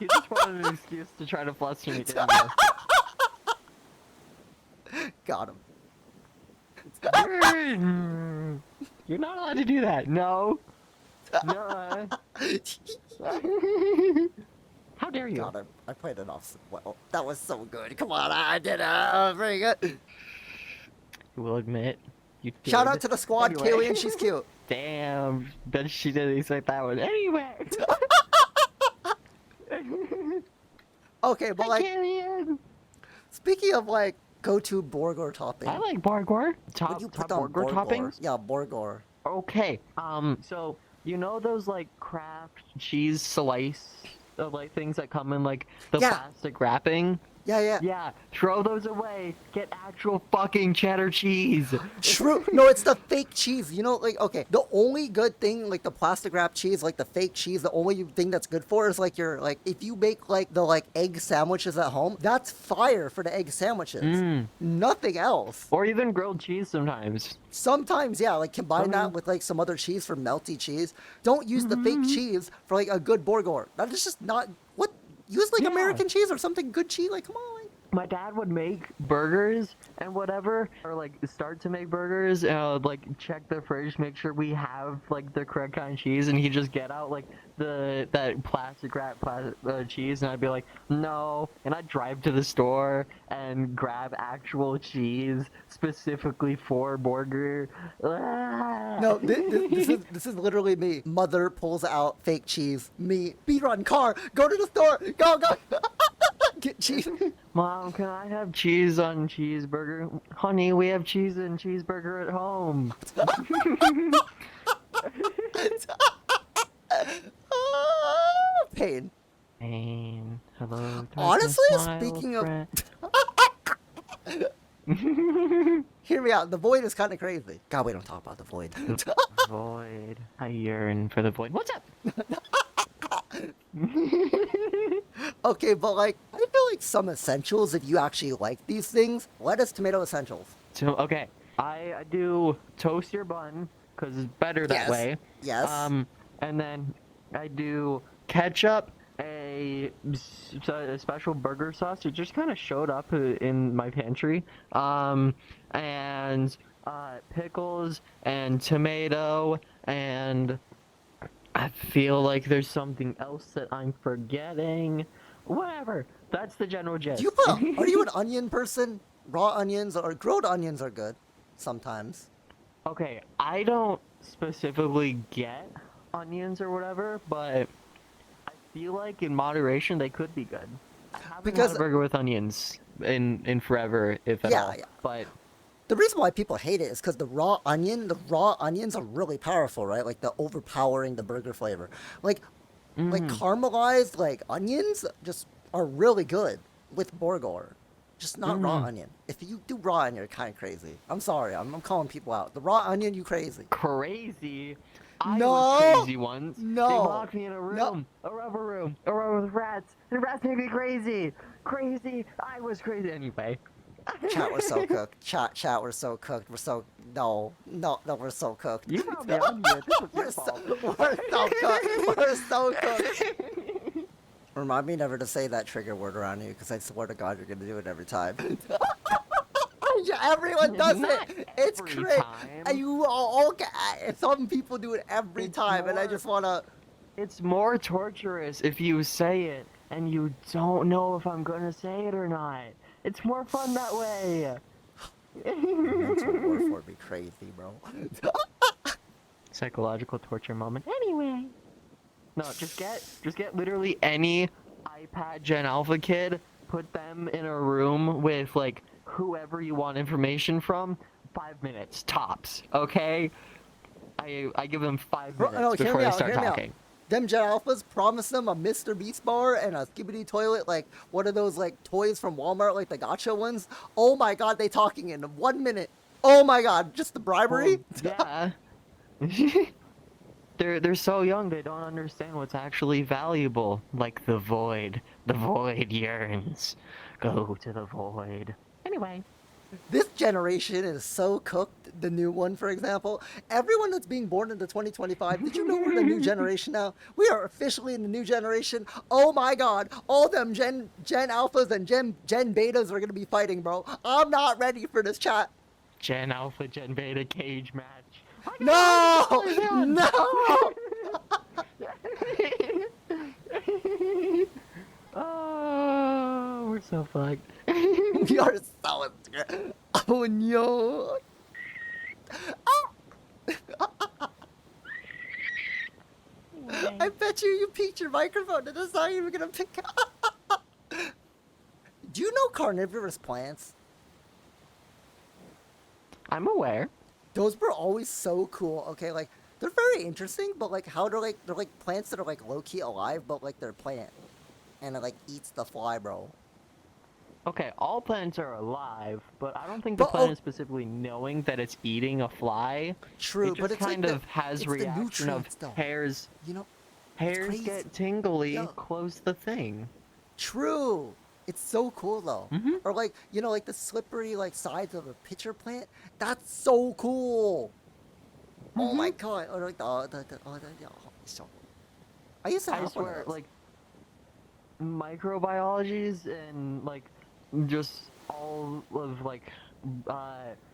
You just wanted an excuse to try to fluster me. Didn't Got him. you? You're not allowed to do that. No. No. How dare you? Got him. I played it off well. That was so good. Come on, I did very good. You will admit. You did. Shout out to the squad, Anyway. Killian, she's cute. Damn. Bet she didn't expect that one. Anyway. Okay, but like Killian. speaking of like go-to Borger topping. I like Borger. Would you Top put on Borger toppings. Yeah, Borger. Okay. So you know those like Kraft cheese slice like things that come in like the Yeah. plastic wrapping? Yeah, yeah. Yeah, throw those away. Get actual fucking cheddar cheese. True. No, it's the fake cheese. You know, like, okay, the only good thing, like the plastic wrap cheese, like the fake cheese, the only thing that's good for is like your, like, if you make like the like egg sandwiches at home, that's fire for the egg sandwiches. Nothing else. Or even grilled cheese sometimes. Sometimes, yeah, like combine that with like some other cheese for melty cheese. Don't use the fake cheese for like a good burger. That is just not what. Use like Yeah. American cheese or something good cheese. Like, come on. My dad would make burgers and whatever, or like start to make burgers, and I would like check the fridge, make sure we have like the correct kind of cheese, and he'd just get out like that plastic wrap cheese, and I'd be like, no, and I'd drive to the store and grab actual cheese specifically for burger. No, this is literally me. Mother pulls out fake cheese. Me, speed run car. Go to the store. Go. Get cheese. Mom, can I have cheese on cheeseburger? Honey, we have cheese and cheeseburger at home. Pain. Pain. Hello, darkness, Honestly, my speaking old of, friend. hear me out. The void is kind of crazy. God, we don't talk about the void. The void. I yearn for the void. What's up? Okay, but like, I feel like some essentials, if you actually like these things, lettuce, tomato essentials. So, okay. I do toast your bun, because it's better that Yes. way. Yes. And then I do ketchup, a special burger sauce. It just kind of showed up in my pantry. And pickles and tomato, and I feel like there's something else that I'm forgetting. Whatever. That's the general gist. Do you put, are you an onion person? Raw onions or grilled onions are good sometimes. Okay, I don't specifically get onions or whatever, but I feel like in moderation they could be good. I haven't Because- had a burger with onions in forever, if at Yeah, all. yeah. But The reason why people hate it is because the raw onions are really powerful, right? Like the overpowering the burger flavor. Like caramelized like onions just are really good with Borger. Just not raw onion. If you do raw onion, you're kind of crazy. I'm sorry. I'm calling people out. The raw onion, you crazy. crazy. I No! was crazy once. No! They locked me in a room, No. a rubber room with rats. The rats made me crazy. Crazy. I was crazy anyway. Chat, we're so cooked. Chat, we're so cooked. We're so we're so cooked. You brought me on here. This was your We're so, fault. we're so cooked. We're so cooked. Remind me never to say that trigger word around you, because I swear to God you're gonna do it every time. Yeah, everyone does Not it. It's every crazy. time. And you all okay. Some people do it every It's time, and I more- just wanna. It's more torturous if you say it and you don't know if I'm gonna say it or not. It's more fun that way. Mental warfare would be crazy, bro. Psychological torture moment. Anyway. No, just get literally any iPad Gen Alpha kid, put them in a room with like whoever you want information from, 5 minutes tops, okay? I give them 5 Bro, minutes no, hear before me they out, start hear me out. talking. Them Jet Alphas promised them a Mr. Beast bar and a Skibbity toilet, like one of those like toys from Walmart, like the gotcha ones. Oh my God, they talking in 1 minute. Oh my God, just the bribery. Well, yeah. They're so young they don't understand what's actually valuable. Like the void. The void yearns. Go to the void. Anyway. This generation is so cooked. The new one, for example, everyone that's being born into 2025. Did you know we're the new generation now? We are officially in the new generation. Oh my God, all them Gen Alphas and Gen Betas are gonna be fighting, bro. I'm not ready for this chat. Gen Alpha, Gen Beta cage match. No, no. Oh, we're so fucked. We are so scared. Oh no. I bet you peaked your microphone and it's not even gonna pick up. Do you know carnivorous plants? I'm aware. Those were always so cool. Okay, like they're very interesting, but like how they're like plants that are like low key alive, but like they're plant, and it like eats the fly, bro. Okay, all plants are alive, but I don't think the But, plant oh- is specifically knowing that it's eating a fly. True, It but just it's kind like of has it's reaction the of nutrients, though. hairs. You know, Hairs crazy. get tingly. Yeah. Close the thing. true. It's so cool though. Mhm. Or like like the slippery like sides of a pitcher plant. That's so cool. Oh my God! Or like it's so cool. I used to have I one of swear, those. like microbiologies and like just all of like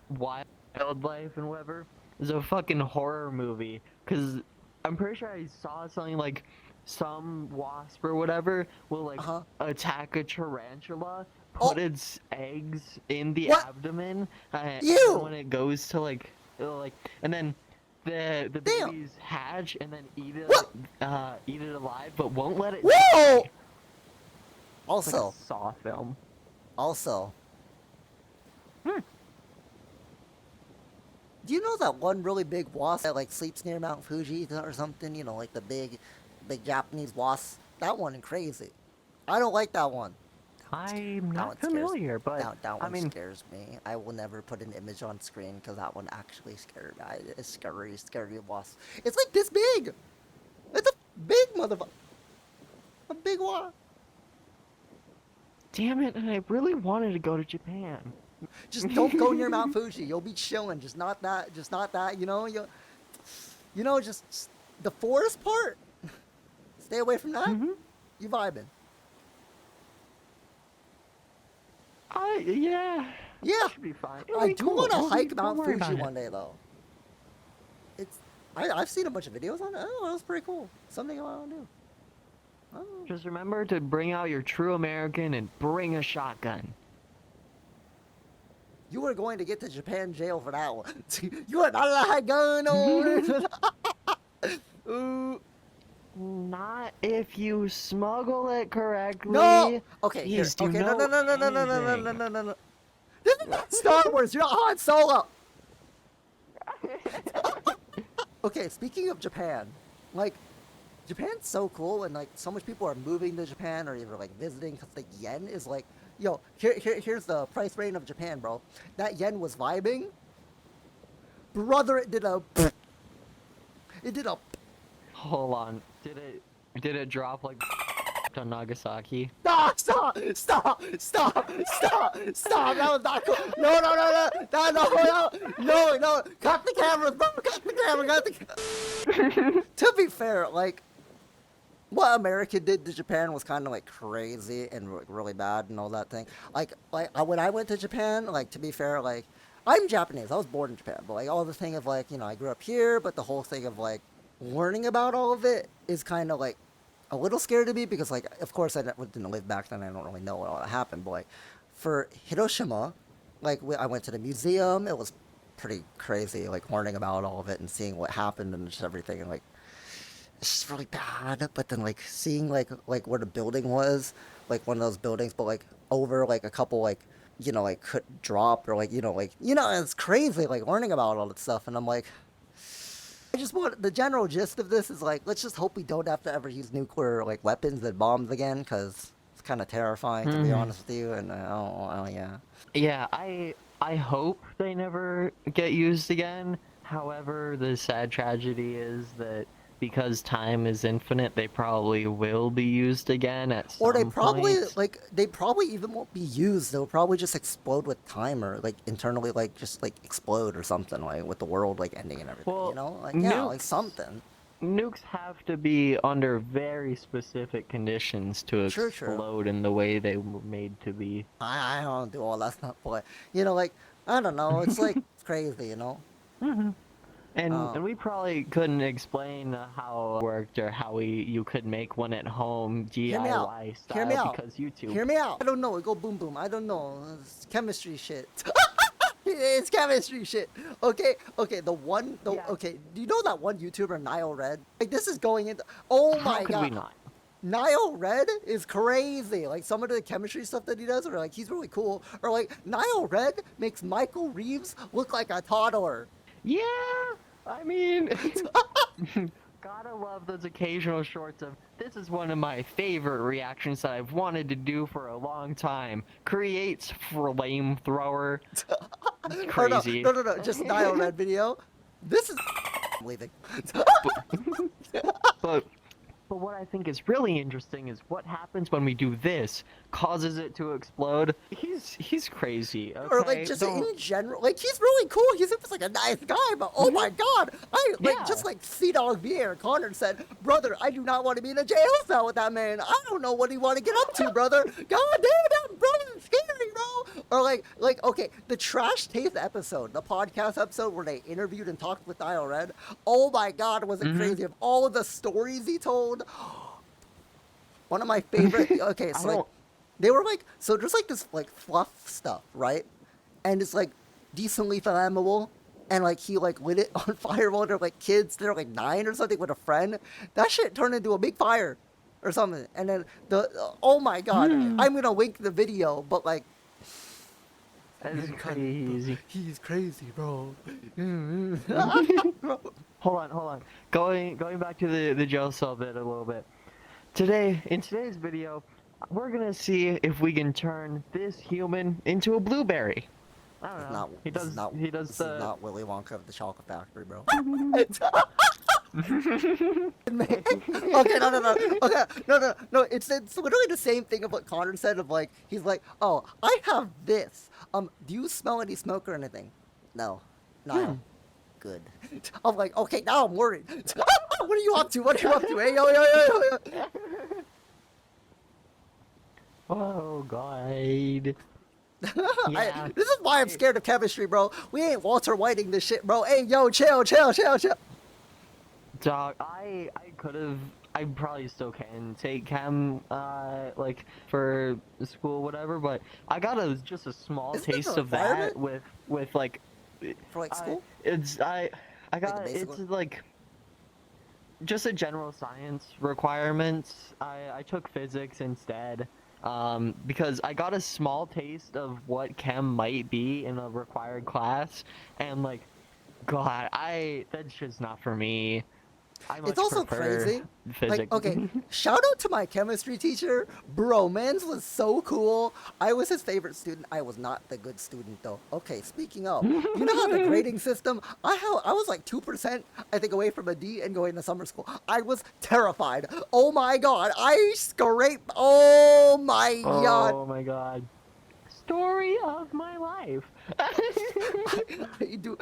wildlife and whatever is a fucking horror movie. Cause I'm pretty sure I saw something like some wasp or whatever will like Uh-huh. attack a tarantula, Oh. put its eggs in the What? abdomen, and Ew. then when it goes to like it'll, like, and then the Damn. babies hatch and then eat it What? eat it alive, but won't let it Whoa! die. It's like a Also, Saw film. also, Hmm. do you know that one really big wasp that like sleeps near Mount Fuji or something? You know, like the big Japanese wasp. That one crazy. I don't like that one. I'm That not one scares. familiar, but That I one mean, scares me. I will never put an image on screen because that one actually scared me. It's scary wasp. It's like this big. It's a big motherfucker. A big wasp. damn it! And I really wanted to go to Japan. Just don't go near Mount Fuji. You'll be chilling. Just not that. Just not that. You know, just the forest part. Stay away from that. Hmm. You vibing. Yeah. Yeah. That should be fine. It'll I be do cool. want to Don't hike don't Mount worry Fuji about one day though. It's I've seen a bunch of videos on it. Oh, that was pretty cool. Something I want to do. Oh. Just remember to bring out your true American and bring a shotgun. You are going to get to Japan jail for that one. You are not allowed to gun on. Ooh. Not if you smuggle it correctly. No. Okay. Here. Please do Okay. No. know No. No. No. No. No. No. No. No. anything. No. No. No. This is not Star Wars. You're not Han Solo. Okay. Speaking of Japan, like, Japan's so cool, and like so much people are moving to Japan or even like visiting because the yen is like, yo, here's the price range of Japan, bro. That yen was vibing, brother. It did a. Hold on. Did it drop like on Nagasaki? Stop! Stop! Stop! Stop! Stop! Stop! That was not cool. No! No! No! No! No! No! No! No! Cut the cameras, bro! Cut the camera! Cut the. To be fair, like, what America did to Japan was kind of like crazy and like, really bad and all that thing. When I went to Japan, like to be fair, like I'm Japanese. I was born in Japan, but like all the thing of like I grew up here, but the whole thing of like learning about all of it is kind of like a little scary to me because like of course I didn't live back then. I don't really know what all that happened, but like for Hiroshima, like I went to the museum. It was pretty crazy, like learning about all of it and seeing what happened and just everything and like. It's just really bad. But then like seeing like where the building was, like one of those buildings, but like over like a couple like like could drop or like it's crazy like learning about all that stuff. And I'm like, I just want the general gist of this is like let's just hope we don't have to ever use nuclear like weapons and bombs again because it's kind of terrifying to be honest with you. And yeah. Yeah, I hope they never get used again. However, the sad tragedy is that because time is infinite, they probably will be used again at some Or they probably point. they probably even won't be used. They'll probably just explode with time or like internally like just like explode or something like with the world like ending and everything. Well, Like yeah, like nukes something. nukes have to be under very specific conditions to True. explode in the way they were made to be. I don't do all that stuff, but like I don't know. It's like it's crazy. Hmm. And Um, we probably couldn't explain how it worked or how you could make one at home Hear me out. DIY Hear me style out. because YouTube. Hear me out. I don't know. It go boom boom. I don't know. It's chemistry shit. It's chemistry shit. Okay. Yeah. Okay. Do you know that one YouTuber NileRed? Like this is going into. Oh How my could god. we not? NileRed is crazy. Like some of the chemistry stuff that he does, or like he's really cool. Or like NileRed makes Michael Reeves look like a toddler. Yeah, I mean, gotta love those occasional shorts of, this is one of my favorite reactions that I've wanted to do for a long time. Creates flamethrower. It's crazy. No. Just NileRed video. This is. I'm leaving. But what I think is really interesting is what happens when we do this causes it to explode. He's crazy. Okay? Or like just in general, like he's really cool. He seems like a nice guy, but oh my god, just like Sea Dog Pierre Connor said, brother, I do not want to be in a jail cell with that man. I don't know what he want to get up to, brother. God damn, that brother's scary, bro. Or like okay, the Trash Taste episode, the podcast episode where they interviewed and talked with NileRed. Oh my god, was it crazy of all of the stories he told. One of my favorite. Okay, so like they were like there's like this like fluff stuff, right? And it's like decently flammable, and like he like lit it on fire while they're like kids, they're like 9 or something with a friend. That shit turned into a big fire. or something. And then oh my god, Hmm. I'm gonna link the video, but like, That is crazy. he's crazy, bro. Hold on. Going back to the jail cell bit a little bit. In today's video, we're gonna see if we can turn this human into a blueberry. I don't It's know. not, He this does. is not, He does this the. is not Willy Wonka of the Chocolate Factory, bro. Okay, no. Okay, no. It's literally the same thing of what Connor said of like, he's like, oh, I have this. Do you smell any smoke or anything? No. No. Good. I'm like, okay, now I'm worried. What are you up to? What are you up to? Hey, yo. Oh God. Yeah. This is why I'm scared of chemistry, bro. We ain't Walter Whiting this shit, bro. Hey, yo, chill. Dog, I could have. I probably still can take chem, like for school, whatever. But I got just a small Isn't this a taste of that requirement? with like. For like school? It's I got the basic it's one? like just a general science requirements. I took physics instead. Because I got a small taste of what chem might be in a required class, and like, God, that's just not for me. I much It's also prefer crazy. physics. Like, okay, shout out to my chemistry teacher. Bro, mans was so cool. I was his favorite student. I was not the good student though. Okay, speaking of, you know how the grading system, I was like 2%, I think, away from a D and going to summer school. I was terrified. Oh my god, I scraped. Oh my god. Oh my God. Story of my life. I do.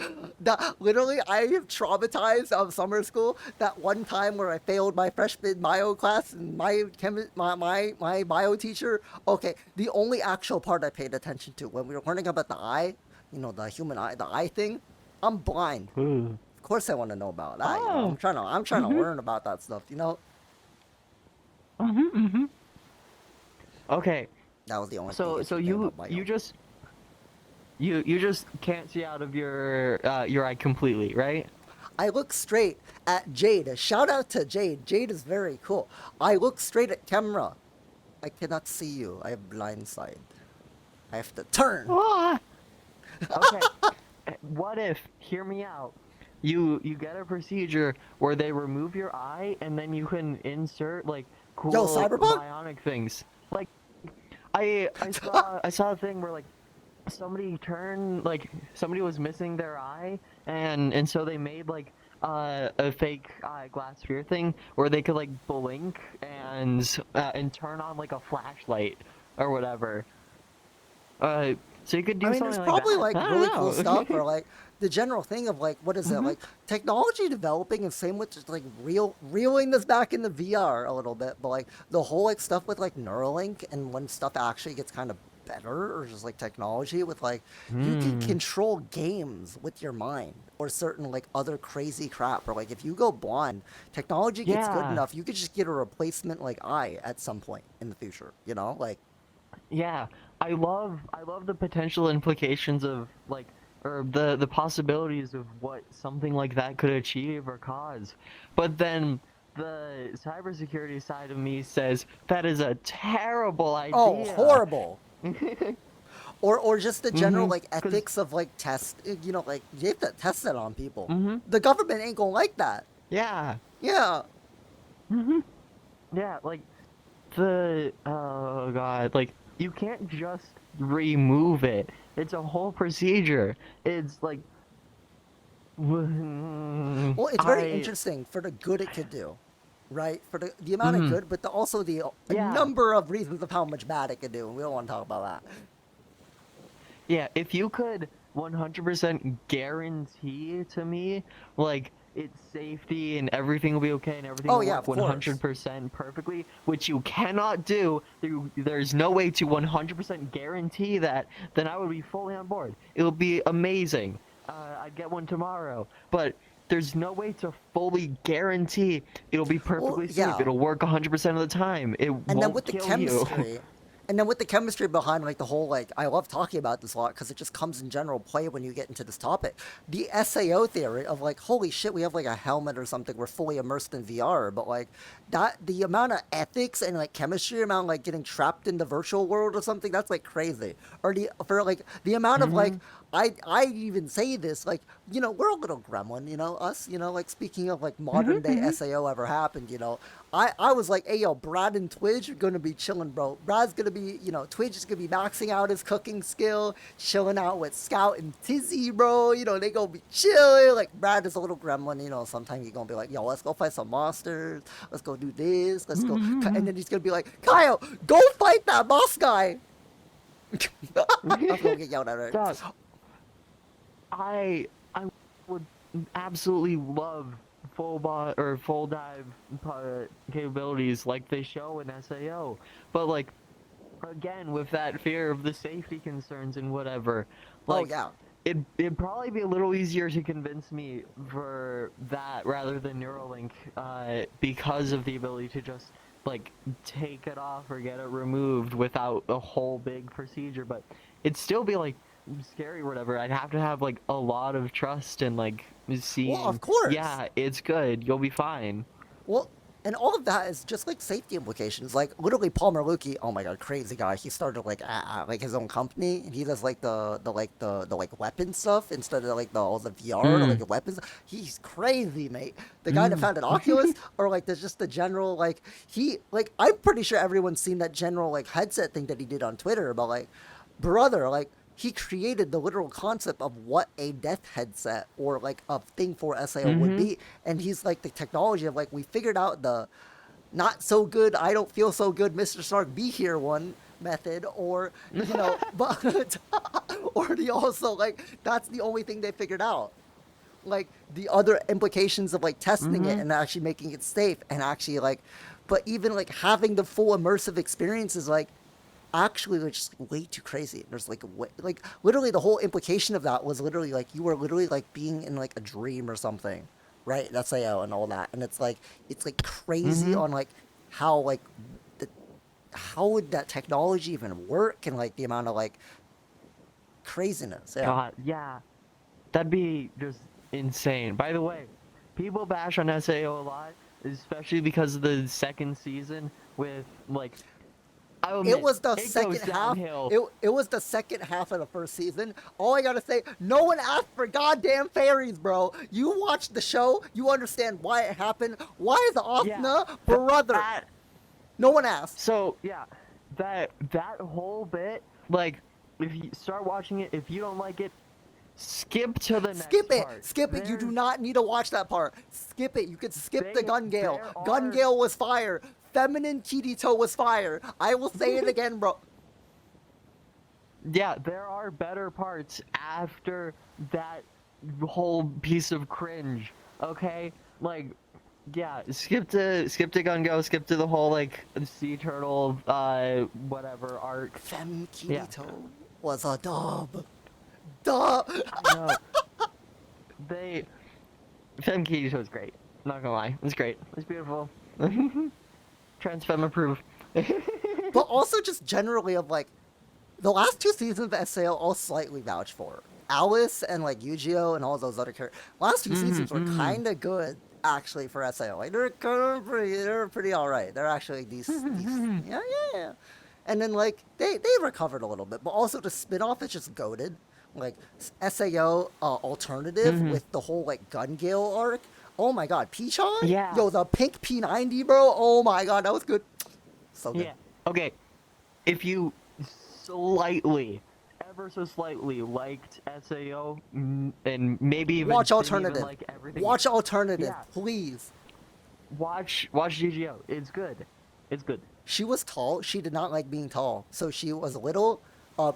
Literally, I have traumatized of summer school. That one time where I failed my freshman bio class and my bio teacher. Okay, the only actual part I paid attention to when we were learning about the eye, you know, the human eye, the eye thing. I'm blind. Ooh. Of course, I want to know about that. You know? Oh. I'm trying to learn about that stuff. You know, Okay. that was the only. So thing so thing you about bio. you just can't see out of your eye completely, right? I look straight at Jade. Shout out to Jade. Jade is very cool. I look straight at camera. I cannot see you. I have blind side. I have to turn. Ah! Okay. What if, hear me out, you get a procedure where they remove your eye and then you can insert like cool Yo, Cyberpunk? bionic things. Like I saw a thing where like somebody was missing their eye and so they made like a fake glass sphere thing where they could like blink and turn on like a flashlight or whatever. So you could do I mean, something there's like probably that. like I don't really cool know. stuff, or like the general thing of like, what is it, like technology developing, and same with just like reeling this back into VR a little bit, but like the whole like stuff with like Neuralink, and when stuff actually gets kind of better, or just like technology with like you can control games with your mind, or certain like other crazy crap, or like if you go blind, technology gets good Yeah. enough, you could just get a replacement like eye at some point in the future, you know, like. Yeah, I love the potential implications of like or the possibilities of what something like that could achieve or cause. But then the cybersecurity side of me says that is a terrible Oh, idea. horrible. Or just the general like 'Cause- ethics of like test, you know, like you have to test it on people. Mhm. The government ain't gonna like that. Yeah. Yeah. Yeah, like oh God, like you can't just remove it. It's a whole procedure. It's like Well, it's very interesting for the good it could do, right? For the amount of good, but also the Yeah. number of reasons of how much bad it could do. And we don't want to talk about that. Yeah, if you could 100% guarantee to me, like, its safety and everything will be okay and everything Oh, will yeah, work of course. 100% perfectly, which you cannot do, there's no way to 100% guarantee that, then I would be fully on board. It would be amazing. I'd get one tomorrow. But there's no way to fully guarantee it'll be perfectly safe. yeah. It'll work 100% of the time. It And won't then with the kill chemistry, you. And then with the chemistry behind like the whole like I love talking about this a lot because it just comes in general play when you get into this topic. The SAO theory of like holy shit we have like a helmet or something we're fully immersed in VR, but like that the amount of ethics and like chemistry amount like getting trapped in the virtual world or something that's like crazy. Or the for like the amount of like I even say this like we're a little gremlin us like speaking of like modern day SAO ever happened I was like, hey, yo, Brad and Twitch are going to be chilling, bro. Brad's going to be, Twitch is going to be maxing out his cooking skill, chilling out with Scout and Tizzy, bro. They going to be chilling. Like, Brad is a little gremlin, sometimes he's going to be like, yo, let's go fight some monsters. Let's go do this. Let's go. And then he's going to be like, Kaiyo, go fight that boss guy. I'm going to get yelled at, right? Dog, I would absolutely love full dive capabilities like they show in SAO, but like again with that fear of the safety concerns and whatever, like yeah. it'd probably be a little easier to convince me for that rather than Neuralink, because of the ability to just like take it off or get it removed without a whole big procedure, but it'd still be like scary or whatever. I'd have to have like a lot of trust and like seeing. Well, of course. Yeah, it's good. You'll be fine. Well, and all of that is just like safety implications. Like literally, Paul Merlucci, oh my god, crazy guy. He started like his own company, and he does like the weapon stuff instead of like all the VR or like the weapons. He's crazy, mate. The guy that founded Oculus, or like there's just the general like I'm pretty sure everyone's seen that general like headset thing that he did on Twitter about like brother like. He created the literal concept of what a death headset or like a thing for SAO would be. And he's like the technology of like, we figured out the not so good, I don't feel so good, Mr. Stark, be here one method, or, but, or the also like, that's the only thing they figured out. Like the other implications of like testing it and actually making it safe and actually like, but even like having the full immersive experience is like, actually like just way too crazy. There's like literally the whole implication of that was literally like you were literally like being in like a dream or something, right? That's AO and all that, and it's like crazy on like how like how would that technology even work and like the amount of like craziness. Yeah. God, yeah, that'd be just insane. By the way, people bash on SAO a lot, especially because of the second season with like. It was the second half. It was the second half of the first season. All I gotta say, no one asked for goddamn fairies, bro. You watched the show, you understand why it happened. Why is Offna brother? No one asked. So yeah, that whole bit, like, if you start watching it, if you don't like it, skip to the next part. Skip it. You do not need to watch that part. Skip it. You could skip the Gun Gale. Gun Gale was fire. Feminine Kirito was fire. I will say it again, bro. Yeah, there are better parts after that whole piece of cringe. Okay, like, yeah, skip to Gun Go, skip to the whole like sea turtle, whatever arc. Fem Kirito was a dub. Dub. I know. Fem Kirito was great. Not gonna lie, it was great. It was beautiful. Trans femme approved. But also just generally of like the last two seasons of SAO all slightly vouched for. Alice and like Yu-Gi-Oh and all those other characters. Last two seasons were kind of good actually for SAO. Like they're pretty all right. They're actually decent. Yeah. And then like they recovered a little bit, but also the spin-off is just goated. Like SAO alternative with the whole like Gun Gale arc. Oh my god, Pichon? Yeah. Yo, the pink P90, bro. Oh my god, that was good. So good. Yeah. Okay. If you ever so slightly liked SAO, and maybe even watch alternative. Even like everything. Watch alternative, please. Watch GGO. It's good. It's good. She was tall. She did not like being tall, so she was a little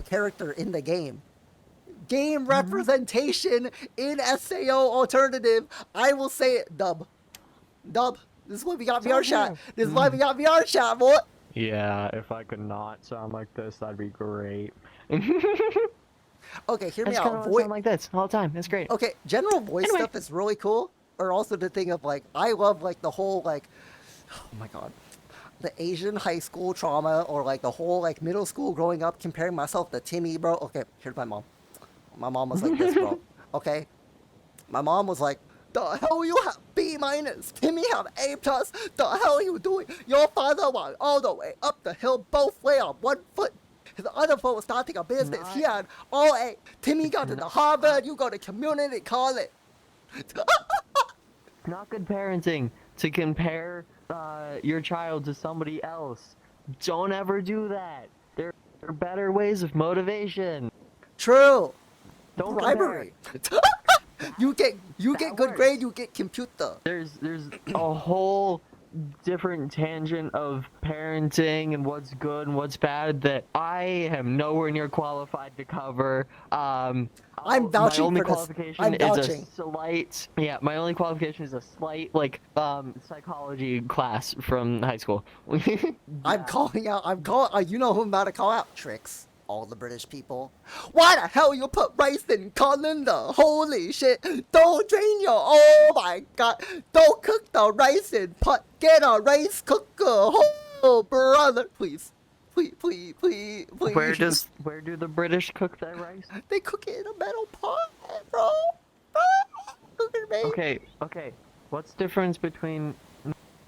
character in the game. Game representation in SAO alternative. I will say it, dub. This is why we got VR chat. This is why we got VR chat, boy. Yeah, if I could not sound like this, that'd be great. Okay, hear me That's out. Sound like this all the time. That's great. Okay, general voice stuff is really cool. Or also the thing of like, I love like the whole like, oh my god. the Asian high school trauma or like the whole like middle school growing up comparing myself to Timmy, bro. Okay, here's my mom. My mom was like this, bro. Okay, my mom was like, "The hell you have B minus? Timmy have A plus. The hell you doing? Your father walked all the way up the hill both way on one foot. His other foot was starting a business. He had all A. Timmy got into Harvard. You go to community college." Not good parenting to compare your child to somebody else. Don't ever do that. There are better ways of motivation. True. Don't Bribery. You get good works. grade. You get computer. There's a whole different tangent of parenting and what's good and what's bad that I am nowhere near qualified to cover. I'm My vouching only for this. qualification I'm is vouching. a slight, yeah, my only qualification is a slight, like, psychology class from high school. I'm calling out. You know who I'm about to call out? Tricks. All the British people. Why the hell you put rice in colander? Holy shit! Don't drain your. Oh my god! Don't cook the rice in pot. Get a rice cooker. Oh brother, please, please. Where do the British cook their rice? They cook it in a metal pot, bro. Cook it, babe. Okay. What's the difference between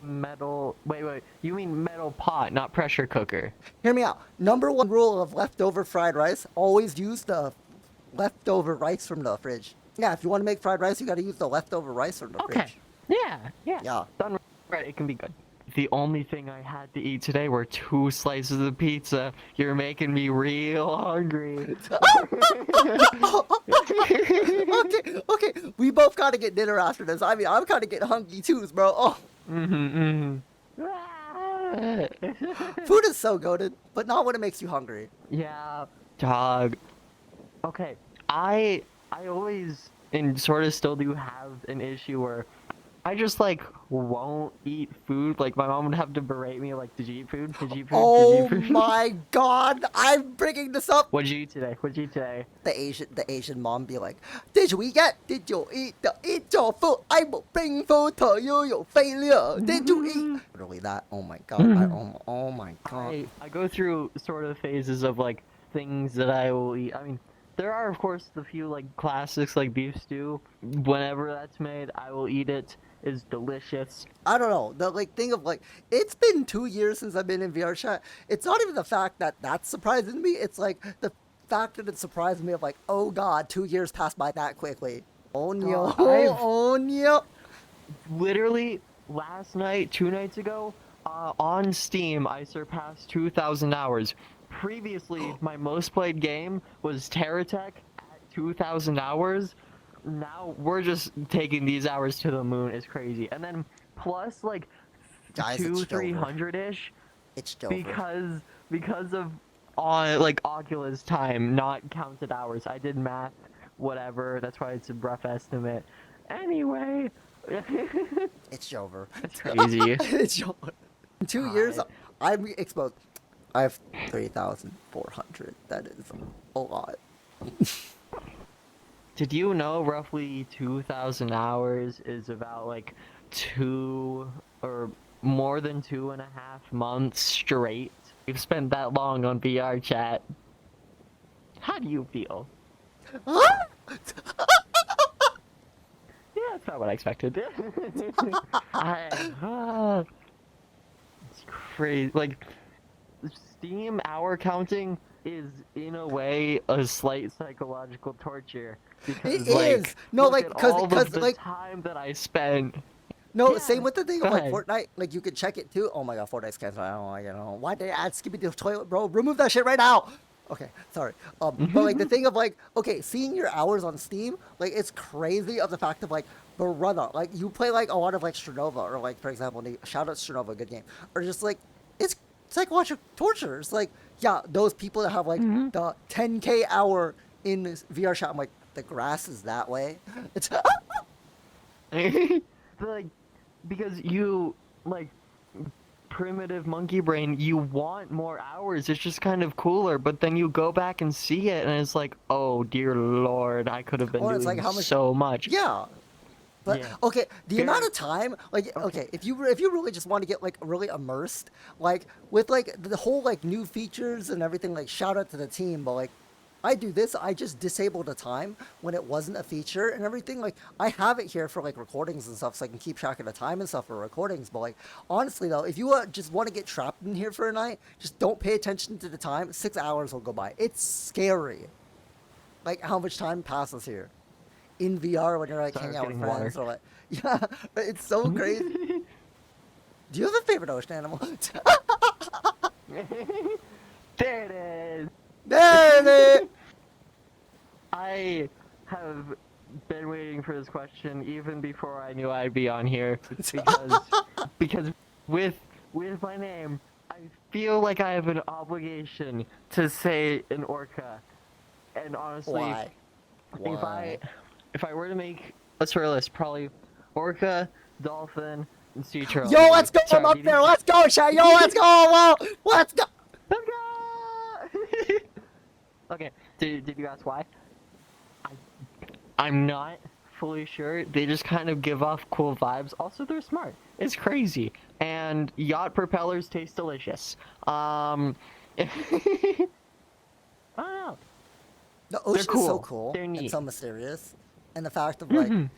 metal? Wait. You mean metal pot, not pressure cooker? Hear me out. Number one rule of leftover fried rice: always use the leftover rice from the fridge. Yeah, if you want to make fried rice, you got to use the leftover rice from the Okay. fridge. Yeah. Done right. It can be good. The only thing I had to eat today were 2 slices of pizza. You're making me real hungry. Okay. We both got to get dinner after this. I mean, I'm kind of getting hungry too, bro. Oh, food is so goated, but not when it makes you hungry. Yeah, dog. Okay, I always and sort of still do have an issue where I just like won't eat food. Like my mom would have to berate me like, "Did you eat food? Did you eat food? Oh Did you eat food?" my god, I'm bringing this up. What'd you eat today? The Asian mom be like, "Did you eat yet? Did you eat your food? I will bring food to you, you failure. Did you eat?" Literally that. Oh my god. Oh my god. I go through sort of phases of like things that I will eat. I mean, there are of course the few like classics like beef stew. Whenever that's made, I will eat it. Is delicious. I don't know. The like thing of like, it's been 2 years since I've been in VR chat. It's not even the fact that that's surprising me. It's like the fact that it surprised me of like, oh god, 2 years passed by that quickly. Oh no. Oh no. Literally last night, 2 nights ago, on Steam, I surpassed 2,000 hours. Previously, my most played game was Terratech at 2,000 hours. Now we're just taking these hours to the moon. Is crazy. And then plus like Guys, 200-300-ish It's Jover. because of like Ocula's time, not counted hours. I did math, whatever. That's why it's a rough estimate. Anyway, It's Jover. it's crazy. It's Jover. In 2 years, I'm exposed. I have 3,400. That is a lot. Did you know roughly 2,000 hours is about like 2 or more than 2.5 months straight? We've spent that long on VR chat. How do you feel? Huh? Yeah, that's not what I expected. It's crazy. Like, Steam hour counting is, in a way, a slight psychological torture. Because, It like, is. No, look like, at 'cause- all of 'cause, the like- time that I spent. No, Yeah, same with the thing go of like ahead. Fortnite. Like you could check it too. Oh my god, Fortnite's canceled. I don't like it. Why did they add Skippy to the toilet, bro? Remove that shit right now. Okay, sorry. But like the thing of like, okay, seeing your hours on Steam, like it's crazy of the fact of like, brother, like you play like a lot of like Stronova or like for example, shout out Stronova, good game, or just like it's psychological torture. It's like yeah, those people that have like the 10K hour in this VR shot. I'm like the grass is that way. It's Like, because you, like, primitive monkey brain, you want more hours. It's just kind of cooler, but then you go back and see it, and it's like, oh, dear lord, I could have been Or doing it's like how much- so much. yeah. But Yeah. okay, the Very- amount of time, like, okay, if you really just want to get like really immersed, like with like the whole like new features and everything, like shout out to the team, but like I do this, I just disabled the time when it wasn't a feature and everything. Like I have it here for like recordings and stuff, so I can keep track of the time and stuff for recordings. But like honestly though, if you just want to get trapped in here for a night, just don't pay attention to the time. 6 hours will go by. It's scary, like how much time passes here in VR when you're like Sorry, hanging I out was with getting friends water. or like, yeah, it's so crazy. Do you have a favorite ocean animal? There it is. There it is. I have been waiting for this question even before I knew I'd be on here because with my name, I feel like I have an obligation to say an orca. And honestly, Why? if I were to make a sort of list, probably orca, dolphin, and sea turtle. Yo, let's go! Sorry, I'm up did there. you- Let's go, Shay. Yo, let's go! Whoa, let's go! Let's go! Okay, did you ask why? I'm not fully sure. They just kind of give off cool vibes. Also, they're smart. It's crazy. And yacht propellers taste delicious. I don't know. The ocean is so cool. cool They're and neat. so mysterious, and the fact of like, can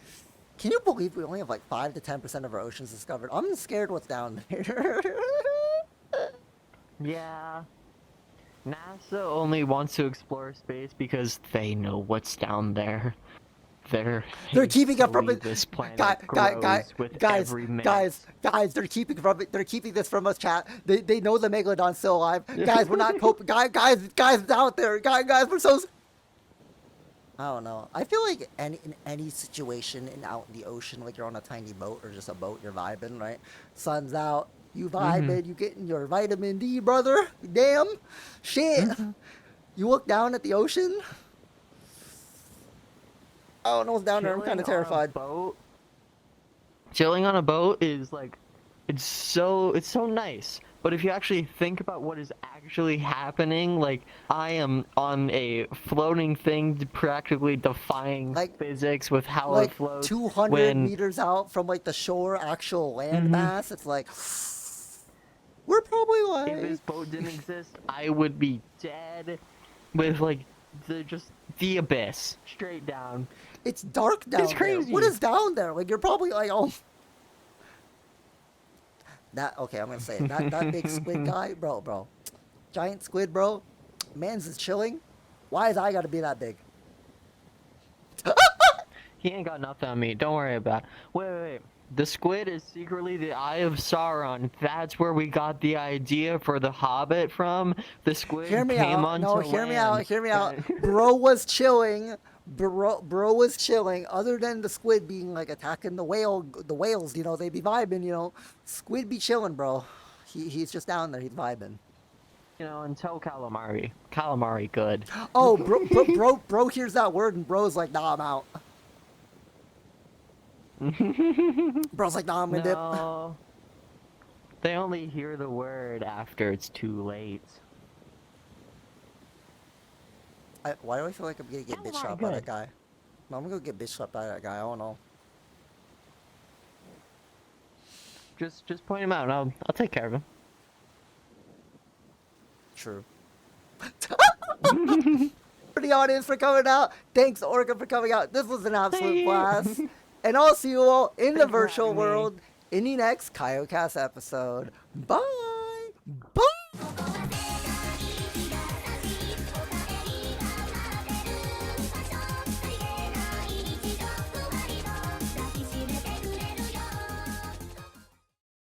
you believe we only have like 5 to 10% of our oceans discovered? I'm scared what's down there. Yeah. NASA only wants to explore space because they know what's down there. They're keeping it from hastily it. This planet Guys, grows with guys, every minute. guys, they're keeping from it. They're keeping this from us, chat. They know the megalodon's still alive. Guys, we're not coping. Guys, it's out there. Guys, we're so. I don't know. I feel like in any situation out in the ocean, like you're on a tiny boat or just a boat, you're vibing, right? Sun's out, you vibing, you getting your vitamin D, brother. Damn, shit. You look down at the ocean. I don't know what's down there. I'm kind of terrified. Chilling on a boat is like, it's so nice. But if you actually think about what is actually happening, like I am on a floating thing, practically defying Like- physics with how Like it floats. 200 when meters out from like the shore, actual land mass. It's like we're probably if like this boat didn't exist, I would be dead. With like the abyss straight down. it's dark down It's there. crazy. What is down there? Like you're probably like oh. That okay, I'm gonna say it. That big squid guy, bro, giant squid, bro. Man's is chilling. Why is I gotta be that big? He ain't got nothing on me. Don't worry about it. Wait. The squid is secretly the Eye of Sauron. That's where we got the idea for the Hobbit from. The squid Hear me came out. onto No, land. hear me out. Bro was chilling. Bro was chilling. Other than the squid being like attacking the whales, you know, they be vibing, you know. Squid be chilling, bro. He's just down there. He's vibing. You know, until calamari. Calamari good. Oh, bro hears that word and bro's like, nah, I'm out. Bro's like, nah, I'm gonna dip. No. They only hear the word after it's too late. Why do I feel like I'm gonna get Oh bitch my slapped by that God. guy? No, I'm gonna go get bitch slapped by that guy. I don't know. Just point him out and I'll take care of him. True. For the audience for coming out. Thanks, Orca, for coming out. This was an absolute blast. And I'll see you all in the Thanks for virtual having me. world in the next KaiyoCast episode. Bye. Bye.